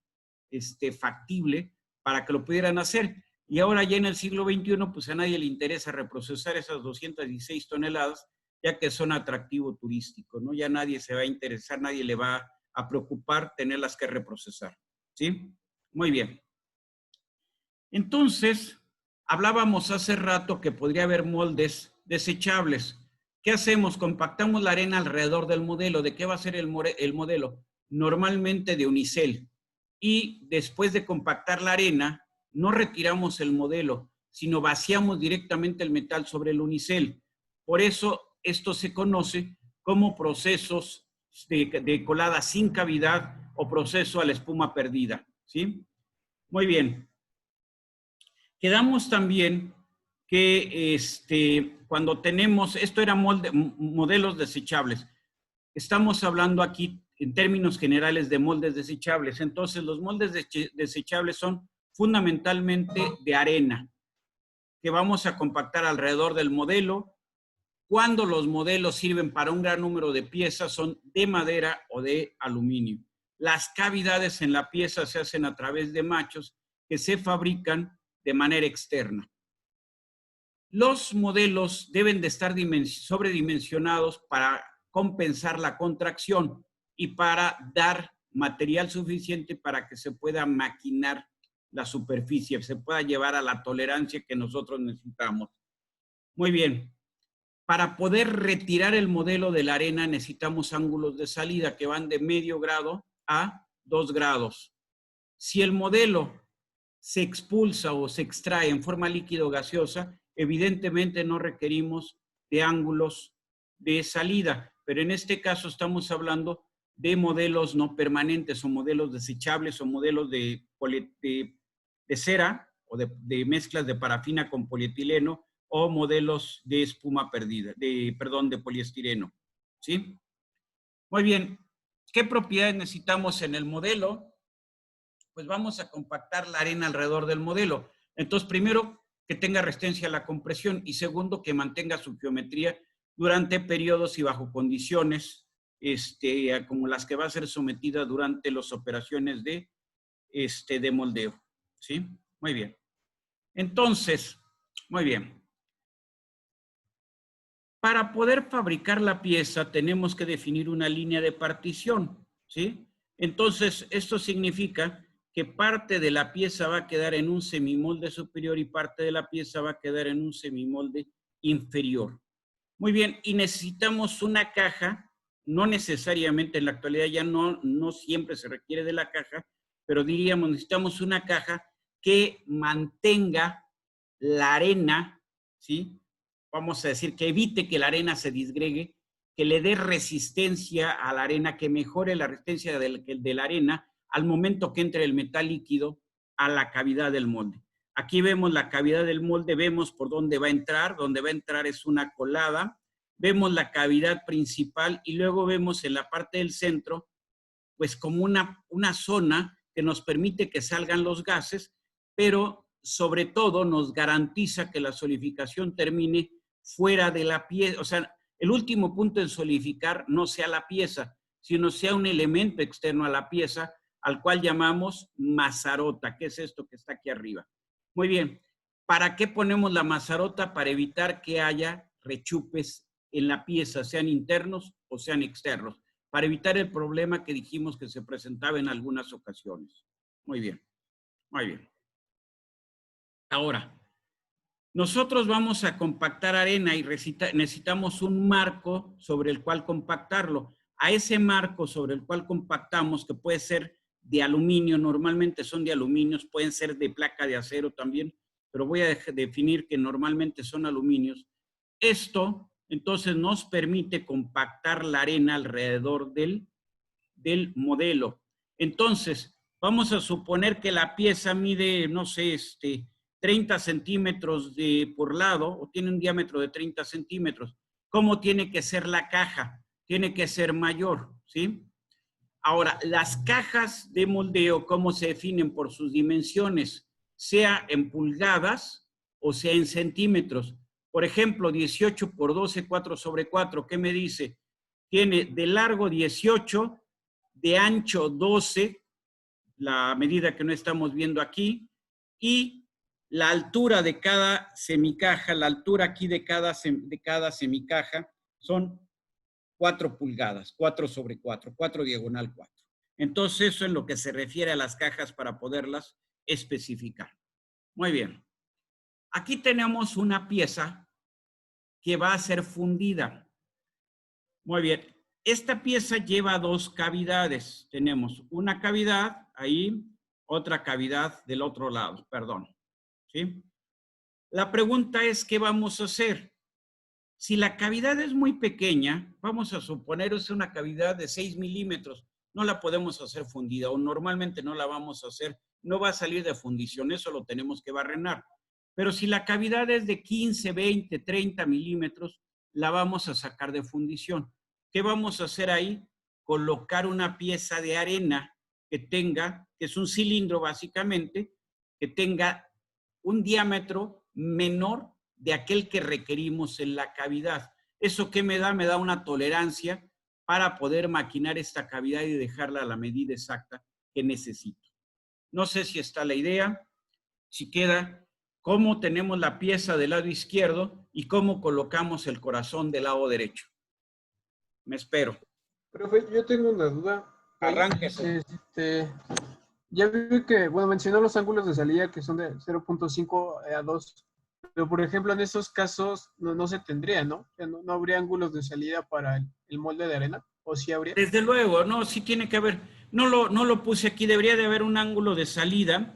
A: factible para que lo pudieran hacer. Y ahora ya en el siglo XXI, pues a nadie le interesa reprocesar esas 216 toneladas, ya que son atractivo turístico, ¿no? Ya nadie se va a interesar, nadie le va a preocupar tenerlas que reprocesar, ¿sí? Muy bien. Entonces, hablábamos hace rato que podría haber moldes desechables. ¿Qué hacemos? Compactamos la arena alrededor del modelo. ¿De qué va a ser el modelo? Normalmente de unicel. Y después de compactar la arena, no retiramos el modelo, sino vaciamos directamente el metal sobre el unicel. Por eso esto se conoce como procesos de colada sin cavidad o proceso a la espuma perdida, ¿sí? Muy bien. Quedamos también que cuando tenemos, esto eran modelos desechables. Estamos hablando aquí en términos generales de moldes desechables. Entonces, los moldes desechables son fundamentalmente de arena, que vamos a compactar alrededor del modelo. Cuando los modelos sirven para un gran número de piezas, son de madera o de aluminio. Las cavidades en la pieza se hacen a través de machos que se fabrican de manera externa. Los modelos deben de estar sobredimensionados para compensar la contracción y para dar material suficiente para que se pueda maquinar la superficie, se pueda llevar a la tolerancia que nosotros necesitamos. Muy bien. Para poder retirar el modelo de la arena necesitamos ángulos de salida que van de medio grado a 2 grados. Si el modelo se expulsa o se extrae en forma líquido gaseosa, evidentemente no requerimos de ángulos de salida, pero en este caso estamos hablando de modelos no permanentes o modelos desechables o modelos de cera o de mezclas de parafina con polietileno o modelos de espuma perdida, de poliestireno, ¿sí? Muy bien, ¿qué propiedades necesitamos en el modelo? Pues vamos a compactar la arena alrededor del modelo. Entonces, primero, que tenga resistencia a la compresión y segundo, que mantenga su geometría durante periodos y bajo condiciones como las que va a ser sometida durante las operaciones de moldeo, ¿sí? Muy bien. Entonces, muy bien. Para poder fabricar la pieza tenemos que definir una línea de partición, ¿sí? Entonces, esto significa que parte de la pieza va a quedar en un semimolde superior y parte de la pieza va a quedar en un semimolde inferior. Muy bien, y necesitamos una caja, no necesariamente en la actualidad ya no siempre se requiere de la caja, pero diríamos necesitamos una caja que mantenga la arena, ¿sí? Vamos a decir que evite que la arena se disgregue, que le dé resistencia a la arena, que mejore la resistencia de la arena al momento que entre el metal líquido a la cavidad del molde. Aquí vemos la cavidad del molde, vemos por dónde va a entrar. Donde va a entrar es una colada. Vemos la cavidad principal y luego vemos en la parte del centro, pues como una zona que nos permite que salgan los gases, pero sobre todo nos garantiza que la solidificación termine fuera de la pieza. O sea, el último punto en solidificar no sea la pieza, sino sea un elemento externo a la pieza, al cual llamamos mazarota, que es esto que está aquí arriba. Muy bien, ¿para qué ponemos la mazarota? Para evitar que haya rechupes en la pieza, sean internos o sean externos, para evitar el problema que dijimos que se presentaba en algunas ocasiones. Muy bien, muy bien. Ahora, nosotros vamos a compactar arena y necesitamos un marco sobre el cual compactarlo. A ese marco sobre el cual compactamos, que puede ser de aluminio, normalmente son de aluminio, pueden ser de placa de acero también, pero voy a definir que normalmente son aluminios. Esto, entonces, nos permite compactar la arena alrededor del modelo. Entonces, vamos a suponer que la pieza mide, no sé, 30 centímetros por lado, o tiene un diámetro de 30 centímetros. ¿Cómo tiene que ser la caja? Tiene que ser mayor, ¿sí? Ahora, las cajas de moldeo, ¿cómo se definen? Por sus dimensiones, sea en pulgadas o sea en centímetros. Por ejemplo, 18 por 12, 4/4, ¿qué me dice? Tiene de largo 18, de ancho 12, la medida que no estamos viendo aquí, y la altura de cada semicaja, la altura aquí de cada semicaja son 4 pulgadas, 4/4, 4/4. Entonces, eso es lo que se refiere a las cajas para poderlas especificar. Muy bien. Aquí tenemos una pieza que va a ser fundida. Muy bien. Esta pieza lleva dos cavidades. Tenemos una cavidad ahí, otra cavidad del otro lado, perdón. ¿Sí? La pregunta es, ¿qué vamos a hacer? Si la cavidad es muy pequeña, vamos a suponer es una cavidad de 6 milímetros, no la podemos hacer fundida o normalmente no la vamos a hacer, no va a salir de fundición, eso lo tenemos que barrenar. Pero si la cavidad es de 15, 20, 30 milímetros, la vamos a sacar de fundición. ¿Qué vamos a hacer ahí? Colocar una pieza de arena que tenga, que es un cilindro básicamente, que tenga un diámetro menor de aquel que requerimos en la cavidad. ¿Eso qué me da? Me da una tolerancia para poder maquinar esta cavidad y dejarla a la medida exacta que necesito. No sé si está la idea, si queda, cómo tenemos la pieza del lado izquierdo y cómo colocamos el corazón del lado derecho. Me espero.
M: Profe, yo tengo una duda.
A: Arránquese.
M: Ya vi que, bueno, mencionó los ángulos de salida que son de 0.5 a 2, pero por ejemplo en esos casos no se tendría, ¿no? O sea, no habría ángulos de salida para el molde de arena, ¿o sí habría?
A: Desde luego, no, sí tiene que haber. No lo puse aquí, debería de haber un ángulo de salida.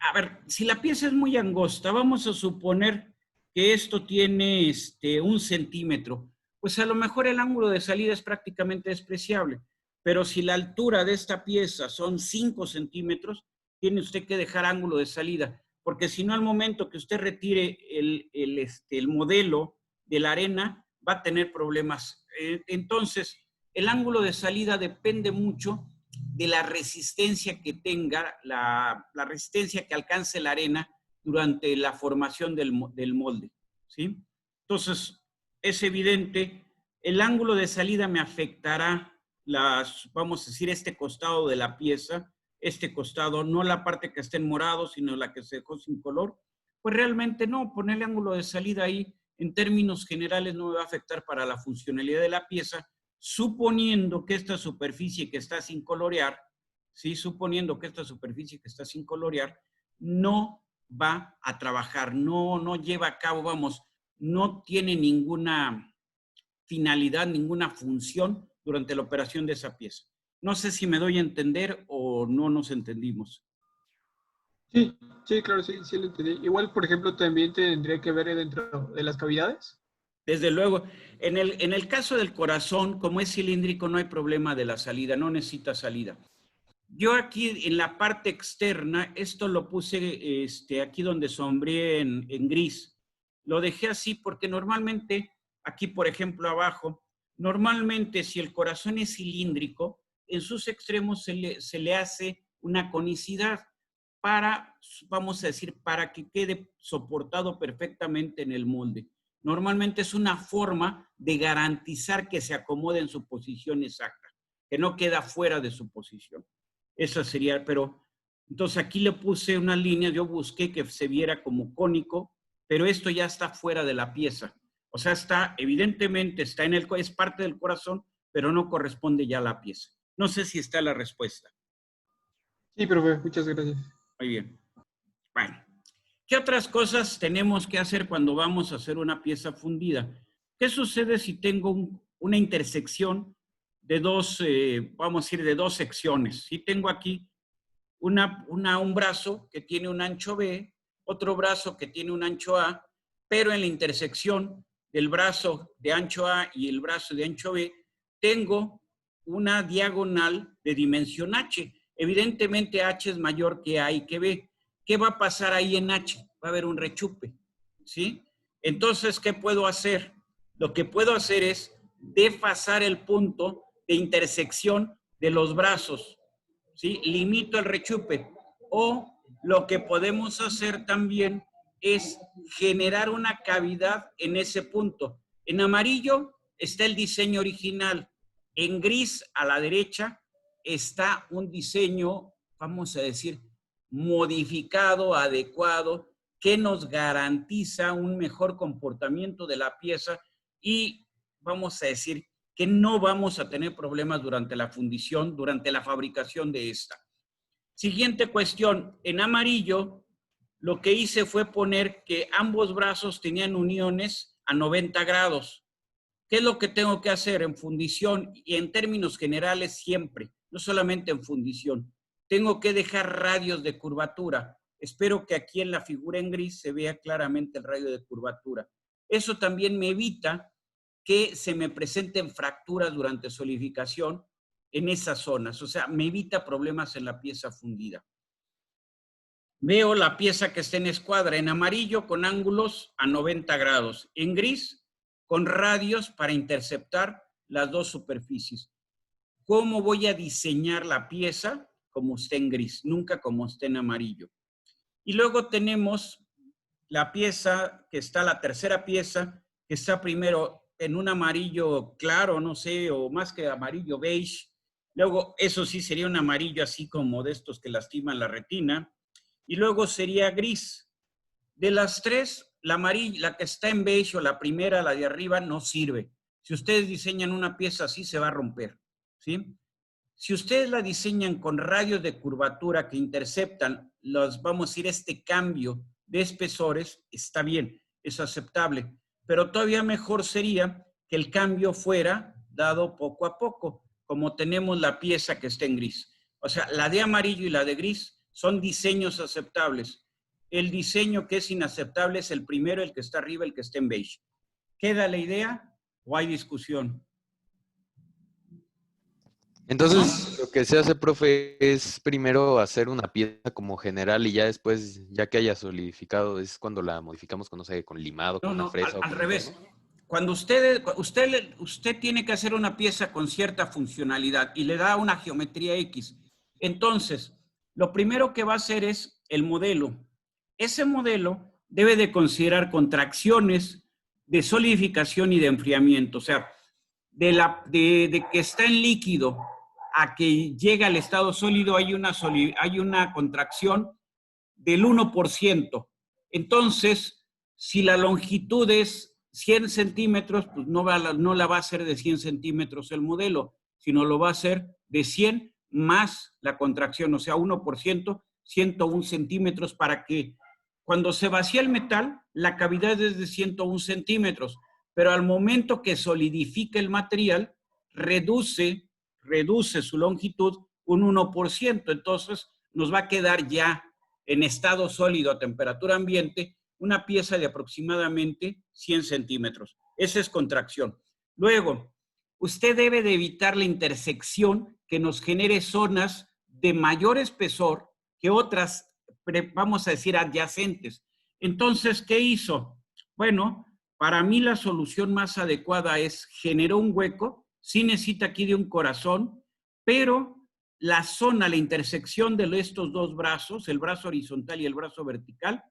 A: A ver, si la pieza es muy angosta, vamos a suponer que esto tiene 1 centímetro, pues a lo mejor el ángulo de salida es prácticamente despreciable. Pero si la altura de esta pieza son 5 centímetros, tiene usted que dejar ángulo de salida, porque si no, al momento que usted retire el modelo de la arena, va a tener problemas. Entonces, el ángulo de salida depende mucho de la resistencia que tenga, la resistencia que alcance la arena durante la formación del molde, ¿sí? Entonces, es evidente, el ángulo de salida me afectará vamos a decir, este costado de la pieza, este costado, no la parte que está en morado, sino la que se dejó sin color, pues realmente no, ponerle ángulo de salida ahí, en términos generales no me va a afectar para la funcionalidad de la pieza, suponiendo que esta superficie que está sin colorear, ¿sí? Suponiendo que esta superficie que está sin colorear, no va a trabajar, no lleva a cabo, vamos, no tiene ninguna finalidad, ninguna función durante la operación de esa pieza. No sé si me doy a entender o no nos entendimos.
M: Sí, claro, sí lo entendí. Igual, por ejemplo, también tendría que ver dentro de las cavidades.
A: Desde luego. En el caso del corazón, como es cilíndrico, no hay problema de la salida, no necesita salida. Yo aquí en la parte externa, esto lo puse aquí donde sombreé en gris. Lo dejé así porque normalmente, aquí por ejemplo abajo, normalmente si el corazón es cilíndrico, en sus extremos se le hace una conicidad para, vamos a decir, para que quede soportado perfectamente en el molde. Normalmente es una forma de garantizar que se acomode en su posición exacta, que no queda fuera de su posición. Esa sería, pero entonces aquí le puse una línea, yo busqué que se viera como cónico, pero esto ya está fuera de la pieza. O sea, evidentemente está es parte del corazón, pero no corresponde ya a la pieza. No sé si está la respuesta.
M: Sí, profe, muchas gracias.
A: Muy bien. Bueno, ¿qué otras cosas tenemos que hacer cuando vamos a hacer una pieza fundida? ¿Qué sucede si tengo una intersección de dos, vamos a decir, de dos secciones? Si tengo aquí un brazo que tiene un ancho B, otro brazo que tiene un ancho A, pero en la intersección del brazo de ancho A y el brazo de ancho B, tengo una diagonal de dimensión H. Evidentemente H es mayor que A y que B. ¿Qué va a pasar ahí en H? Va a haber un rechupe, ¿sí? Entonces, ¿qué puedo hacer? Lo que puedo hacer es desfasar el punto de intersección de los brazos, ¿sí? Limito el rechupe. O lo que podemos hacer también es generar una cavidad en ese punto. En amarillo está el diseño original. En gris, a la derecha, está un diseño, vamos a decir, modificado, adecuado, que nos garantiza un mejor comportamiento de la pieza y vamos a decir que no vamos a tener problemas durante la fundición, durante la fabricación de esta. Siguiente cuestión, en amarillo, lo que hice fue poner que ambos brazos tenían uniones a 90 grados. ¿qué es lo que tengo que hacer en fundición y en términos generales siempre? No solamente en fundición. Tengo que dejar radios de curvatura. Espero que aquí en la figura en gris se vea claramente el radio de curvatura. Eso también me evita que se me presenten fracturas durante solidificación en esas zonas. O sea, me evita problemas en la pieza fundida. Veo la pieza que está en escuadra en amarillo con ángulos a 90 grados. En gris, con radios para interceptar las dos superficies. ¿Cómo voy a diseñar la pieza? Como esté en gris, nunca como esté en amarillo. Y luego tenemos la pieza que está, la tercera pieza, que está primero en un amarillo claro, no sé, o más que amarillo beige. Luego, eso sí sería un amarillo así como de estos que lastiman la retina. Y luego sería gris. De las tres, la amarilla, la que está en beige o la primera, la de arriba, no sirve. Si ustedes diseñan una pieza así, se va a romper, ¿sí? Si ustedes la diseñan con radios de curvatura que interceptan los, vamos a decir, este cambio de espesores, está bien, es aceptable. Pero todavía mejor sería que el cambio fuera dado poco a poco, como tenemos la pieza que está en gris. O sea, la de amarillo y la de gris son diseños aceptables. El diseño que es inaceptable es el primero, el que está arriba, el que está en beige. ¿Queda la idea o hay discusión?
H: Entonces, lo que se hace, profe, es primero hacer una pieza como general y ya después, ya que haya solidificado, es cuando la modificamos con, no sé, con limado, con una fresa.
A: Al revés. Cuando usted tiene que hacer una pieza con cierta funcionalidad y le da una geometría X, entonces, lo primero que va a hacer es el modelo. Ese modelo debe de considerar contracciones de solidificación y de enfriamiento. O sea, de que está en líquido a que llega al estado sólido hay una contracción del 1%. Entonces, si la longitud es 100 centímetros, pues no la va a hacer de 100 centímetros el modelo, sino lo va a hacer de 100 más la contracción, o sea, 1%, 101 centímetros, para que cuando se vacía el metal, la cavidad es de 101 centímetros, pero al momento que solidifica el material, reduce su longitud un 1%. Entonces, nos va a quedar ya en estado sólido a temperatura ambiente una pieza de aproximadamente 100 centímetros. Esa es contracción. Luego, usted debe de evitar la intersección que nos genere zonas de mayor espesor que otras, vamos a decir, adyacentes. Entonces, ¿qué hizo? Bueno, para mí la solución más adecuada es generar un hueco, sí necesita aquí de un corazón, pero la zona, la intersección de estos dos brazos, el brazo horizontal y el brazo vertical,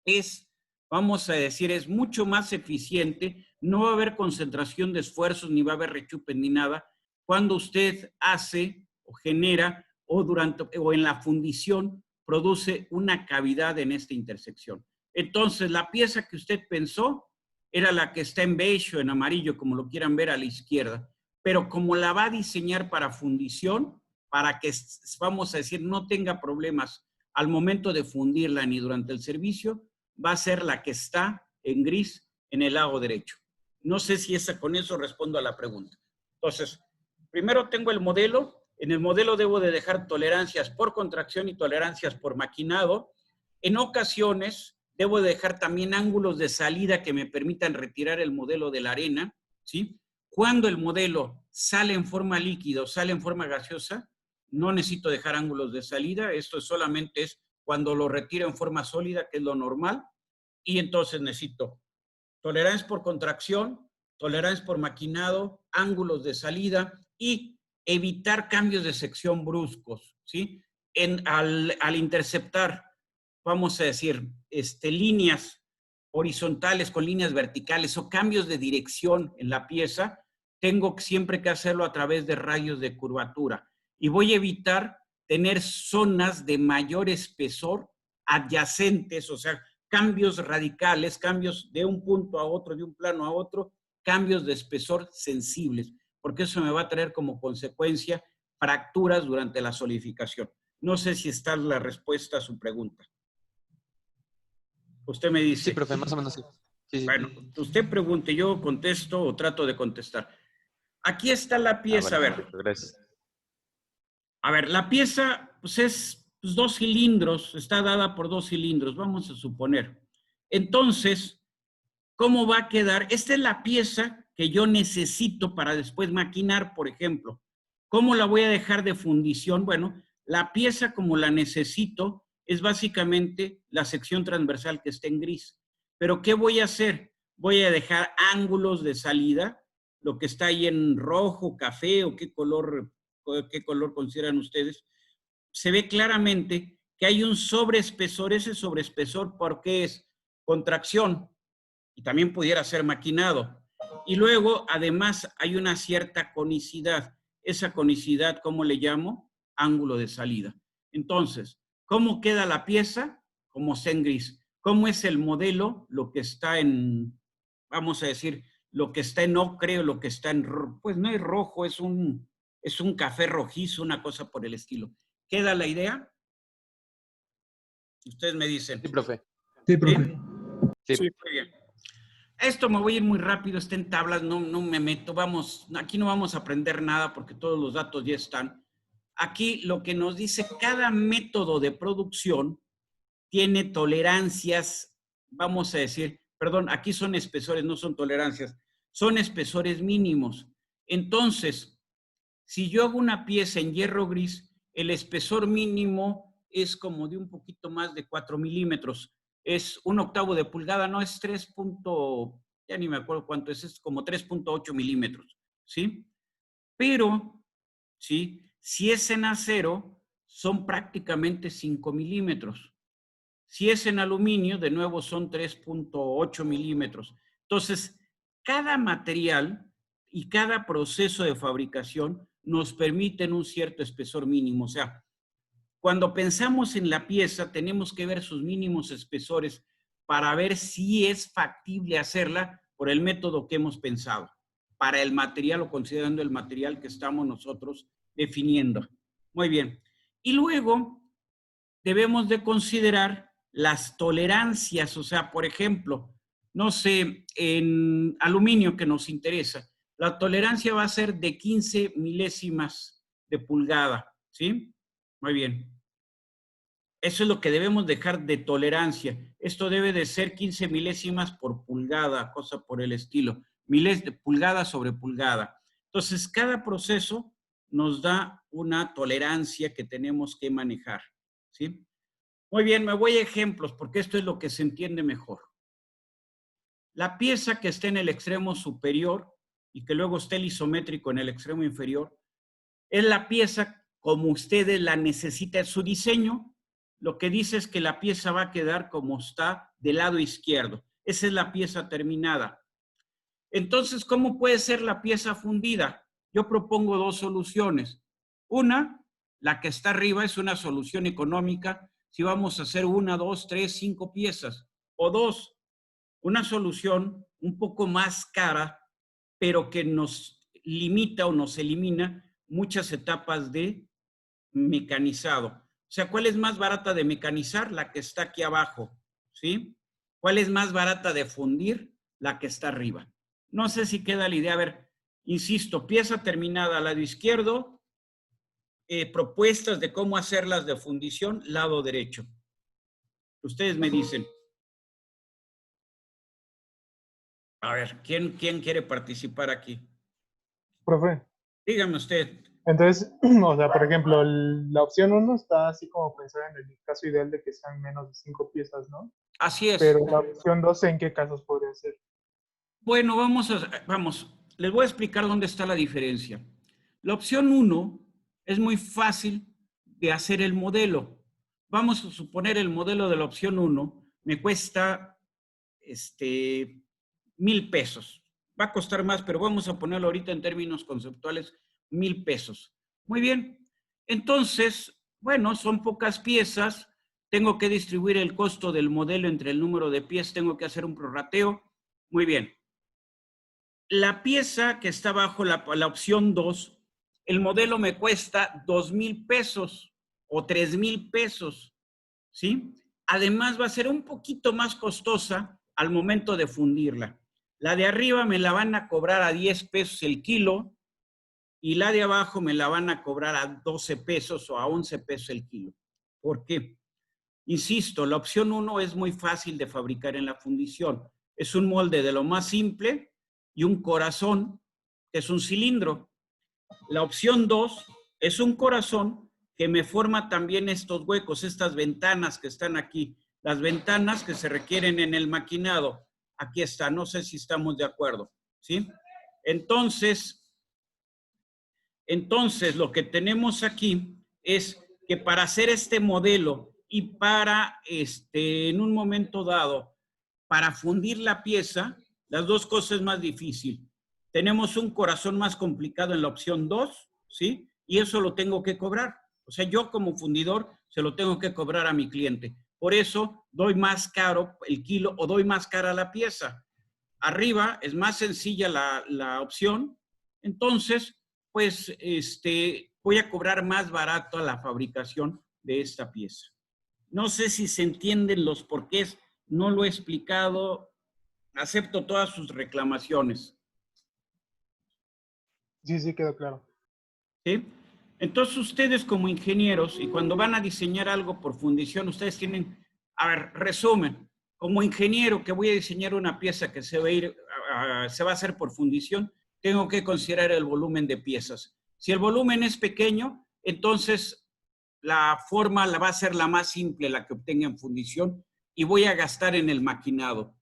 A: es, vamos a decir, es mucho más eficiente, no va a haber concentración de esfuerzos, ni va a haber rechupes ni nada, cuando usted hace o genera o en la fundición produce una cavidad en esta intersección. Entonces, la pieza que usted pensó era la que está en beige o en amarillo, como lo quieran ver a la izquierda, pero como la va a diseñar para fundición, para que, vamos a decir, no tenga problemas al momento de fundirla ni durante el servicio, va a ser la que está en gris en el lado derecho. No sé si con eso respondo a la pregunta. Entonces, primero tengo el modelo. En el modelo debo de dejar tolerancias por contracción y tolerancias por maquinado. En ocasiones debo de dejar también ángulos de salida que me permitan retirar el modelo de la arena, ¿sí? Cuando el modelo sale en forma líquida o sale en forma gaseosa, no necesito dejar ángulos de salida. Esto solamente es cuando lo retiro en forma sólida, que es lo normal. Y entonces necesito tolerancia por contracción, tolerancia por maquinado, ángulos de salida y evitar cambios de sección bruscos, ¿sí? Al interceptar, vamos a decir, líneas horizontales con líneas verticales o cambios de dirección en la pieza, tengo siempre que hacerlo a través de rayos de curvatura. Y voy a evitar tener zonas de mayor espesor adyacentes, o sea, cambios radicales, cambios de un punto a otro, de un plano a otro, cambios de espesor sensibles, porque eso me va a traer como consecuencia fracturas durante la solidificación. No sé si está la respuesta a su pregunta. Usted me dice.
H: Sí, profe, más o menos sí. Sí, sí.
A: Bueno, usted pregunte, yo contesto o trato de contestar. Aquí está la pieza,
H: vale,
A: a ver.
H: perfecto, gracias.
A: A ver, la pieza pues es pues, 2 cilindros, está dada por 2 cilindros, vamos a suponer. Entonces, ¿cómo va a quedar? Esta es la pieza que yo necesito para después maquinar, por ejemplo. ¿Cómo la voy a dejar de fundición? Bueno, la pieza como la necesito es básicamente la sección transversal que está en gris. Pero ¿qué voy a hacer? Voy a dejar ángulos de salida, lo que está ahí en rojo, café o qué color consideran ustedes. Se ve claramente que hay un sobreespesor. Ese sobreespesor, ¿por qué es? Contracción. Y también pudiera ser maquinado. Y luego, además, hay una cierta conicidad. Esa conicidad, ¿cómo le llamo? Ángulo de salida. Entonces, ¿cómo queda la pieza? Como está en gris. ¿Cómo es el modelo? Lo que está en, vamos a decir, lo que está en ocre, lo que está en, pues no es rojo, es un café rojizo, una cosa por el estilo. ¿Queda la idea? Ustedes me dicen.
H: Sí, profe.
K: Sí, profe.
H: Sí.
A: Sí, muy bien. Esto me voy a ir muy rápido, está en tablas, no me meto, vamos, aquí no vamos a aprender nada porque todos los datos ya están. Aquí lo que nos dice, cada método de producción tiene tolerancias, vamos a decir, perdón, aquí son espesores, no son tolerancias, son espesores mínimos. Entonces, si yo hago una pieza en hierro gris, el espesor mínimo es como de un poquito más de 4 milímetros. Es 1/8 de pulgada, no es 3. Ya ni me acuerdo cuánto es como 3.8 milímetros, ¿sí? Pero, ¿sí? Si es en acero, son prácticamente 5 milímetros. Si es en aluminio, de nuevo son 3.8 milímetros. Entonces, cada material y cada proceso de fabricación nos permiten un cierto espesor mínimo. O sea, cuando pensamos en la pieza, tenemos que ver sus mínimos espesores para ver si es factible hacerla por el método que hemos pensado, para el material o considerando el material que estamos nosotros definiendo. Muy bien. Y luego debemos de considerar las tolerancias, o sea, por ejemplo, no sé, en aluminio que nos interesa, la tolerancia va a ser de 15 milésimas de pulgada, ¿sí? Muy bien. Eso es lo que debemos dejar de tolerancia. Esto debe de ser 15 milésimas por pulgada, cosa por el estilo. Miles de pulgada sobre pulgada. Entonces, cada proceso nos da una tolerancia que tenemos que manejar, ¿sí? Muy bien, me voy a ejemplos porque esto es lo que se entiende mejor. La pieza que está en el extremo superior y que luego está el isométrico en el extremo inferior, es la pieza como ustedes la necesitan. Su diseño lo que dice es que la pieza va a quedar como está del lado izquierdo. Esa es la pieza terminada. Entonces, ¿cómo puede ser la pieza fundida? Yo propongo 2 soluciones. Una, la que está arriba, es una solución económica si vamos a hacer 1, 2, 3, 5 piezas. O 2, una solución un poco más cara, pero que nos limita o nos elimina muchas etapas de mecanizado. O sea, ¿cuál es más barata de mecanizar? La que está aquí abajo, ¿sí? ¿Cuál es más barata de fundir? La que está arriba. No sé si queda la idea. A ver, insisto, pieza terminada al lado izquierdo, propuestas de cómo hacerlas de fundición, lado derecho. Ustedes me dicen. A ver, ¿quién quiere participar aquí?
K: Profe.
A: Dígame usted.
K: Entonces, o sea, por ejemplo, la opción 1 está así como pensada en el caso ideal de que sean menos de 5 piezas, ¿no?
A: Así es.
K: Pero la opción 2, ¿en qué casos podría ser?
A: Bueno, vamos, les voy a explicar dónde está la diferencia. La opción 1 es muy fácil de hacer el modelo. Vamos a suponer el modelo de la opción 1 me cuesta 1,000 pesos. Va a costar más, pero vamos a ponerlo ahorita en términos conceptuales, 1,000 pesos. Muy bien. Entonces, bueno, son pocas piezas. Tengo que distribuir el costo del modelo entre el número de piezas. Tengo que hacer un prorrateo. Muy bien. La pieza que está bajo la opción 2, el modelo me cuesta 2,000 pesos o 3,000 pesos, ¿sí? Además va a ser un poquito más costosa al momento de fundirla. La de arriba me la van a cobrar a 10 pesos el kilo y la de abajo me la van a cobrar a 12 pesos o a 11 pesos el kilo. ¿Por qué? Insisto, la opción 1 es muy fácil de fabricar en la fundición. Es un molde de lo más simple y un corazón, que es un cilindro. La opción 2 es un corazón que me forma también estos huecos, estas ventanas que están aquí. Las ventanas que se requieren en el maquinado. Aquí está, no sé si estamos de acuerdo, ¿sí? Entonces, lo que tenemos aquí es que para hacer este modelo y para, en un momento dado, para fundir la pieza, las dos cosas más difíciles. Tenemos un corazón más complicado en la opción 2, ¿sí? Y eso lo tengo que cobrar. O sea, yo como fundidor se lo tengo que cobrar a mi cliente. Por eso doy más caro el kilo o doy más cara la pieza. Arriba es más sencilla la opción. Entonces, pues, voy a cobrar más barato a la fabricación de esta pieza. No sé si se entienden los porqués. No lo he explicado. Acepto todas sus reclamaciones.
K: Sí, sí, quedó claro.
A: ¿Sí? Entonces ustedes como ingenieros, y cuando van a diseñar algo por fundición, ustedes tienen, a ver, resumen, como ingeniero que voy a diseñar una pieza que se va a hacer por fundición, tengo que considerar el volumen de piezas. Si el volumen es pequeño, entonces la forma va a ser la más simple, la que obtenga en fundición, y voy a gastar en el maquinado.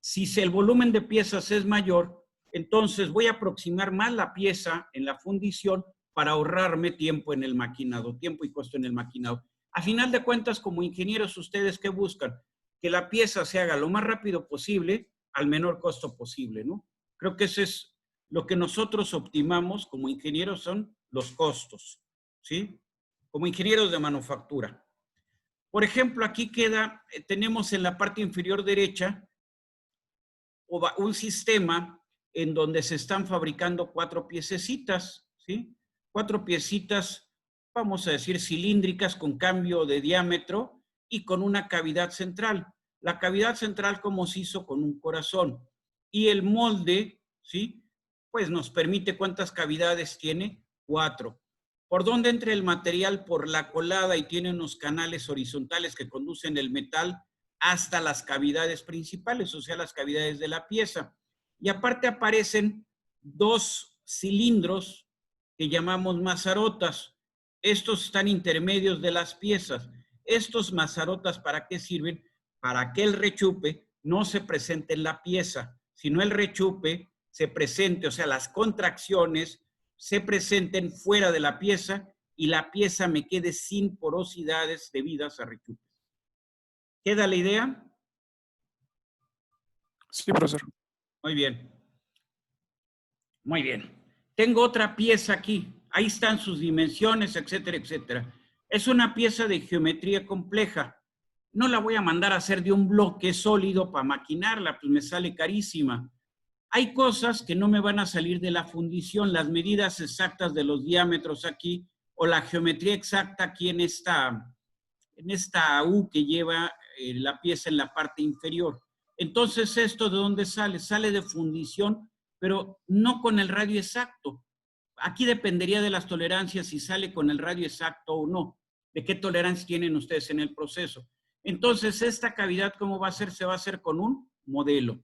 A: Si el volumen de piezas es mayor, entonces voy a aproximar más la pieza en la fundición para ahorrarme tiempo en el maquinado, tiempo y costo en el maquinado. A final de cuentas, como ingenieros, ¿ustedes qué buscan? Que la pieza se haga lo más rápido posible, al menor costo posible, ¿no? Creo que eso es lo que nosotros optimamos como ingenieros, son los costos, ¿sí? Como ingenieros de manufactura. Por ejemplo, aquí tenemos en la parte inferior derecha un sistema en donde se están fabricando 4 piececitas, ¿sí? 4 piecitas, vamos a decir, cilíndricas con cambio de diámetro y con una cavidad central. La cavidad central, como se hizo con un corazón. Y el molde, ¿sí? Pues nos permite, ¿cuántas cavidades tiene? 4. ¿Por dónde entra el material? Por la colada, y tiene unos canales horizontales que conducen el metal hasta las cavidades principales, o sea, las cavidades de la pieza. Y aparte aparecen 2 cilindros que llamamos mazarotas. Estos están intermedios de las piezas. Estos mazarotas, ¿para qué sirven? Para que el rechupe no se presente en la pieza, sino el rechupe se presente, o sea, las contracciones se presenten fuera de la pieza y la pieza me quede sin porosidades debidas a rechupes. ¿Queda la idea?
E: Sí, profesor.
A: Muy bien. Muy bien. Tengo otra pieza aquí. Ahí están sus dimensiones, etcétera, etcétera. Es una pieza de geometría compleja. No la voy a mandar a hacer de un bloque sólido para maquinarla, pues me sale carísima. Hay cosas que no me van a salir de la fundición, las medidas exactas de los diámetros aquí, o la geometría exacta aquí en esta U que lleva la pieza en la parte inferior. Entonces, ¿esto de dónde sale? Sale de fundición, pero no con el radio exacto. Aquí dependería de las tolerancias si sale con el radio exacto o no. ¿De qué tolerancia tienen ustedes en el proceso? Entonces, esta cavidad, ¿cómo va a ser? Se va a hacer con un modelo.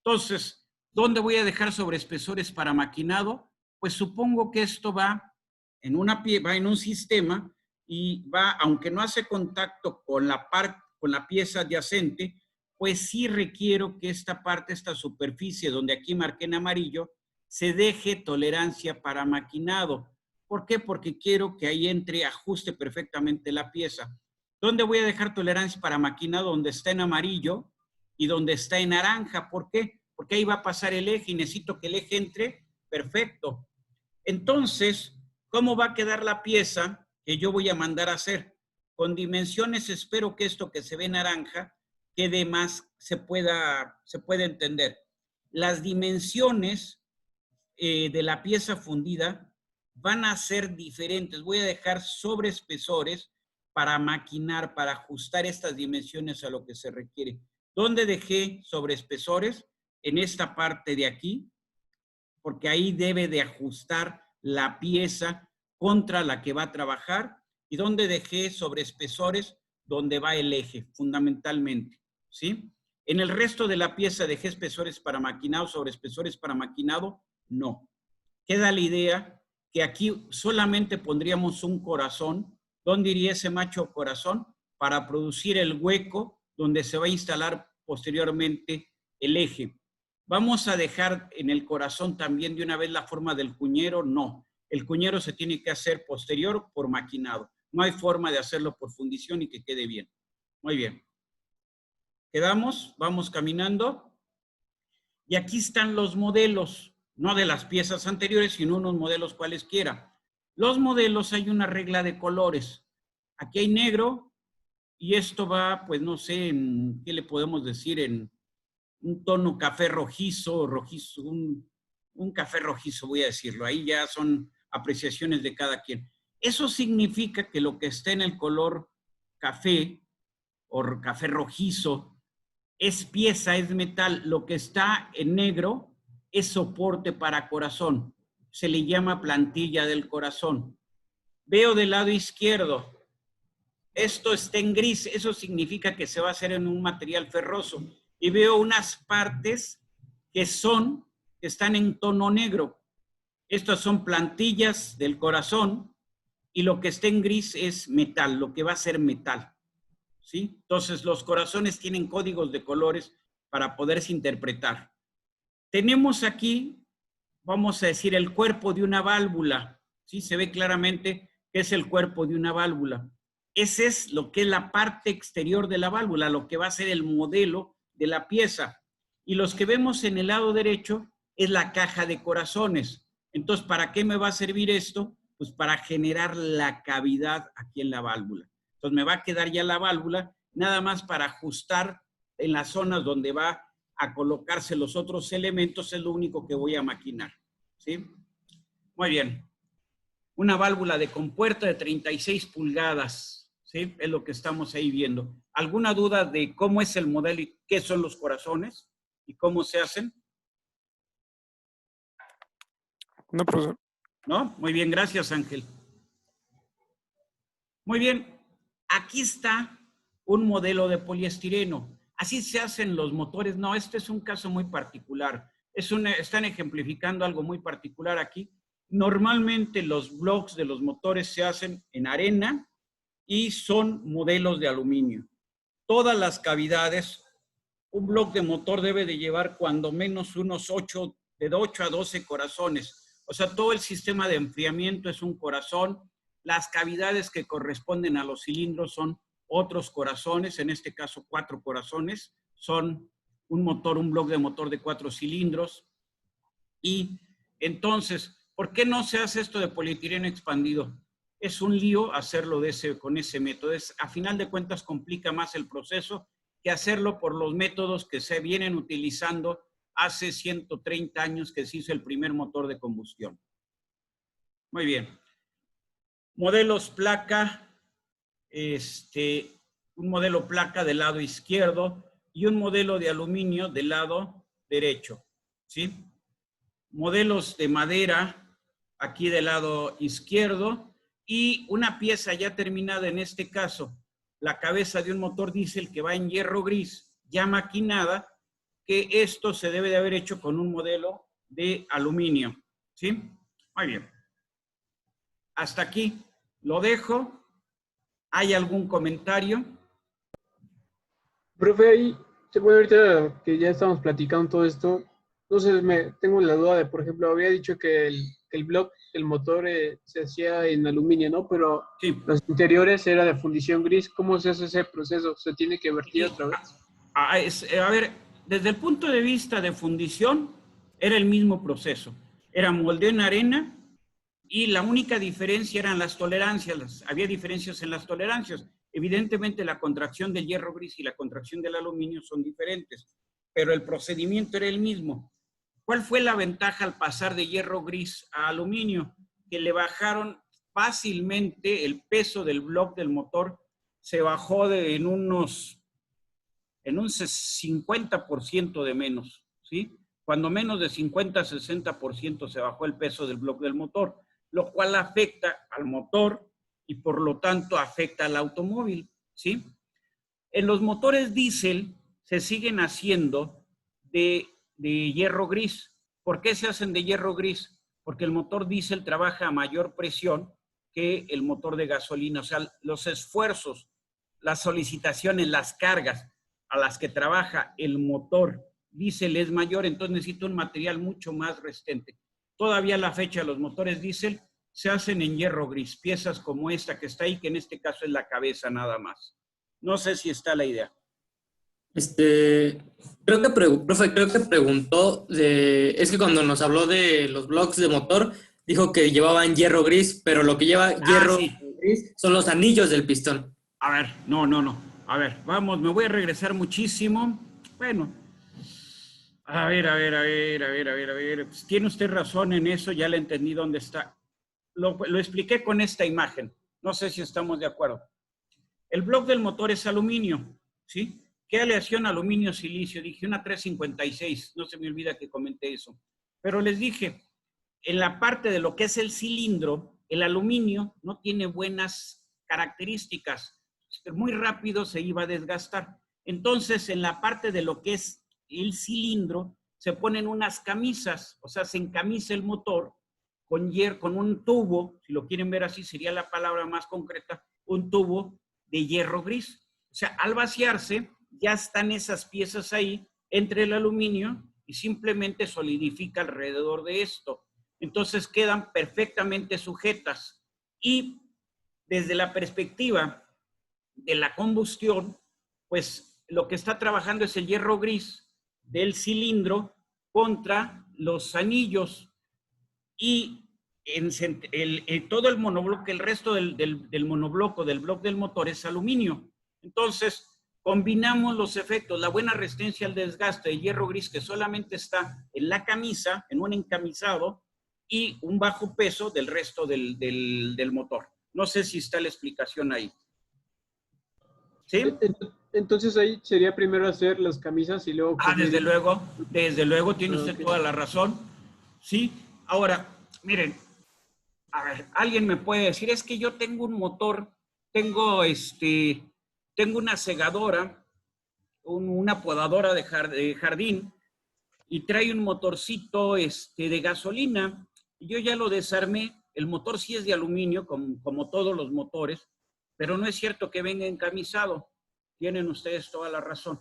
A: Entonces, ¿dónde voy a dejar sobreespesores para maquinado? Pues supongo que esto va en un sistema y va, aunque no hace contacto con la pieza adyacente, pues sí requiero que esta parte, esta superficie donde aquí marqué en amarillo, se deje tolerancia para maquinado. ¿Por qué? Porque quiero que ahí ajuste perfectamente la pieza. ¿Dónde voy a dejar tolerancia para maquinado? Donde está en amarillo y donde está en naranja. ¿Por qué? Porque ahí va a pasar el eje y necesito que el eje entre perfecto. Entonces, ¿cómo va a quedar la pieza que yo voy a mandar a hacer? Con dimensiones, espero que esto que se ve naranja quede más, se pueda entender. Las dimensiones de la pieza fundida van a ser diferentes. Voy a dejar sobreespesores para maquinar, para ajustar estas dimensiones a lo que se requiere. ¿Dónde dejé sobreespesores? En esta parte de aquí, porque ahí debe de ajustar la pieza contra la que va a trabajar. ¿Y dónde dejé sobreespesores? Donde va el eje, fundamentalmente, ¿sí? En el resto de la pieza dejé espesores para maquinado, sobreespesores para maquinado, no. Queda la idea que aquí solamente pondríamos un corazón. ¿Dónde iría ese macho corazón? Para producir el hueco donde se va a instalar posteriormente el eje. ¿Vamos a dejar en el corazón también de una vez la forma del cuñero? No. El cuñero se tiene que hacer posterior por maquinado. No hay forma de hacerlo por fundición y que quede bien. Muy bien. ¿Quedamos? Vamos caminando. Y aquí están los modelos, no de las piezas anteriores, sino unos modelos cualesquiera. Los modelos hay una regla de colores. Aquí hay negro y esto va, pues no sé, ¿qué le podemos decir? En un tono café rojizo, un café rojizo, voy a decirlo. Ahí ya son apreciaciones de cada quien. Eso significa que lo que está en el color café o café rojizo es pieza, es metal. Lo que está en negro es soporte para corazón. Se le llama plantilla del corazón. Veo del lado izquierdo. Esto está en gris. Eso significa que se va a hacer en un material ferroso. Y veo unas partes que están en tono negro. Estas son plantillas del corazón y lo que está en gris es metal, lo que va a ser metal. ¿Sí? Entonces, los corazones tienen códigos de colores para poderse interpretar. Tenemos aquí, vamos a decir, el cuerpo de una válvula. ¿Sí? Se ve claramente que es el cuerpo de una válvula. Ese es lo que es la parte exterior de la válvula, lo que va a ser el modelo de la pieza. Y los que vemos en el lado derecho es la caja de corazones. Entonces, ¿para qué me va a servir esto? Pues para generar la cavidad aquí en la válvula. Entonces, me va a quedar ya la válvula, nada más para ajustar en las zonas donde va a colocarse los otros elementos, es lo único que voy a maquinar. ¿Sí? Muy bien. Una válvula de compuerta de 36 pulgadas. ¿Sí? Es lo que estamos ahí viendo. ¿Alguna duda de cómo es el modelo y qué son los corazones y cómo se hacen?
E: No, profesor.
A: ¿No? Muy bien, gracias, Ángel. Muy bien, aquí está un modelo de poliestireno. Así se hacen los motores. No, este es un caso muy particular. Están ejemplificando algo muy particular aquí. Normalmente los blocks de los motores se hacen en arena y son modelos de aluminio. Todas las cavidades, un bloque de motor debe de llevar cuando menos unos de 8 a 12 corazones. O sea, todo el sistema de enfriamiento es un corazón. Las cavidades que corresponden a los cilindros son otros corazones, en este caso 4 corazones. Son un bloque de motor de 4 cilindros. Y entonces, ¿por qué no se hace esto de polietileno expandido? Es un lío hacerlo con ese método. A final de cuentas complica más el proceso que hacerlo por los métodos que se vienen utilizando hace 130 años que se hizo el primer motor de combustión. Muy bien. Modelos placa, un modelo placa del lado izquierdo y un modelo de aluminio del lado derecho. ¿Sí? Modelos de madera aquí del lado izquierdo y una pieza ya terminada, en este caso, la cabeza de un motor diésel que va en hierro gris, ya maquinada, que esto se debe de haber hecho con un modelo de aluminio. ¿Sí? Muy bien. Hasta aquí lo dejo. ¿Hay algún comentario?
M: Profe, ahí, bueno, ahorita que ya estamos platicando todo esto, entonces tengo la duda de, por ejemplo, había dicho que el bloque, el motor se hacía en aluminio, ¿no? Pero
A: sí,
M: los interiores era de fundición gris. ¿Cómo se hace ese proceso? ¿Se tiene que vertir otra vez?
A: A ver, desde el punto de vista de fundición, era el mismo proceso. Era moldeo en arena y la única diferencia eran las tolerancias. Había diferencias en las tolerancias. Evidentemente, la contracción del hierro gris y la contracción del aluminio son diferentes, pero el procedimiento era el mismo. ¿Cuál fue la ventaja al pasar de hierro gris a aluminio? Que le bajaron fácilmente el peso del bloque del motor, se bajó en en un 50% de menos, ¿sí? Cuando menos de 50-60% se bajó el peso del bloque del motor, lo cual afecta al motor y por lo tanto afecta al automóvil, ¿sí? En los motores diésel se siguen haciendo de hierro gris. ¿Por qué se hacen de hierro gris? Porque el motor diésel trabaja a mayor presión que el motor de gasolina. O sea, los esfuerzos, las solicitaciones, las cargas a las que trabaja el motor diésel es mayor, entonces necesita un material mucho más resistente. Todavía a la fecha los motores diésel se hacen en hierro gris, piezas como esta que está ahí, que en este caso es la cabeza nada más. No sé si está la idea.
I: Profe, creo que preguntó, es que cuando nos habló de los bloques de motor, dijo que llevaban hierro gris, pero lo que lleva hierro gris son los anillos del pistón.
A: A ver, no. A ver, vamos, me voy a regresar muchísimo. Bueno, a ver. Pues tiene usted razón en eso, ya le entendí dónde está. Lo expliqué con esta imagen. No sé si estamos de acuerdo. El bloque del motor es aluminio, ¿sí? ¿Qué aleación aluminio-silicio? Dije una 356, no se me olvida que comenté eso. Pero les dije, en la parte de lo que es el cilindro, el aluminio no tiene buenas características. Muy rápido se iba a desgastar. Entonces, en la parte de lo que es el cilindro, se ponen unas camisas, o sea, se encamisa el motor con un tubo, si lo quieren ver así, sería la palabra más concreta, un tubo de hierro gris. O sea, al vaciarse, ya están esas piezas ahí entre el aluminio y simplemente solidifica alrededor de esto. Entonces quedan perfectamente sujetas. Y desde la perspectiva de la combustión, pues lo que está trabajando es el hierro gris del cilindro contra los anillos y todo el monobloque, el resto del monobloco, del bloque del motor es aluminio. Entonces, combinamos los efectos, la buena resistencia al desgaste de hierro gris que solamente está en la camisa, en un encamisado, y un bajo peso del resto del motor. No sé si está la explicación ahí. ¿Sí?
M: Entonces ahí sería primero hacer las camisas y luego...
A: desde luego, tiene usted toda la razón. Sí, ahora, miren, a ver, alguien me puede decir, es que yo tengo un motor, tengo una segadora, una podadora de jardín, y trae un motorcito de gasolina, y yo ya lo desarmé. El motor sí es de aluminio, como todos los motores, pero no es cierto que venga encamisado. Tienen ustedes toda la razón.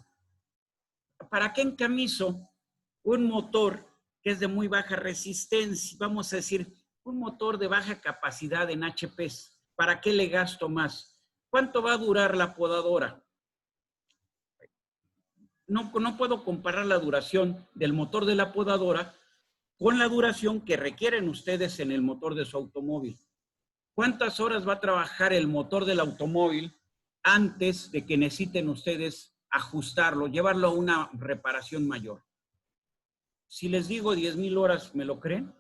A: ¿Para qué encamiso un motor que es de muy baja resistencia? Vamos a decir, un motor de baja capacidad en HPs. ¿Para qué le gasto más? ¿Cuánto va a durar la podadora? No puedo comparar la duración del motor de la podadora con la duración que requieren ustedes en el motor de su automóvil. ¿Cuántas horas va a trabajar el motor del automóvil antes de que necesiten ustedes ajustarlo, llevarlo a una reparación mayor? Si les digo 10,000 horas, ¿me lo creen?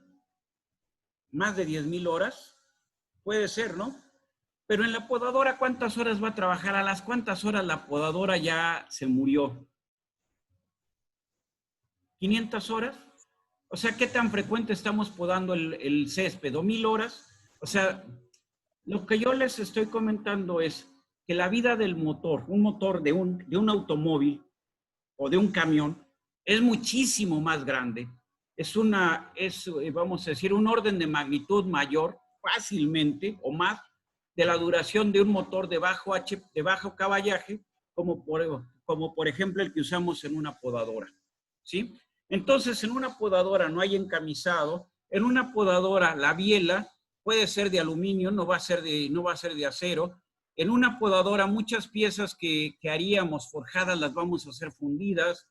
A: ¿Más de 10,000 horas? Puede ser, ¿no? Pero en la podadora, ¿cuántas horas va a trabajar? ¿A las cuántas horas la podadora ya se murió? ¿500 horas? O sea, ¿qué tan frecuente estamos podando el césped? ¿O 1,000 horas? O sea, lo que yo les estoy comentando es que la vida del motor, un motor de un automóvil o de un camión, es muchísimo más grande. Vamos a decir, un orden de magnitud mayor, fácilmente, o más, de la duración de un motor de bajo caballaje, como por ejemplo el que usamos en una podadora, ¿sí? Entonces, en una podadora no hay encamisado. En una podadora la biela puede ser de aluminio, no va a ser de acero. En una podadora muchas piezas que haríamos forjadas las vamos a hacer fundidas.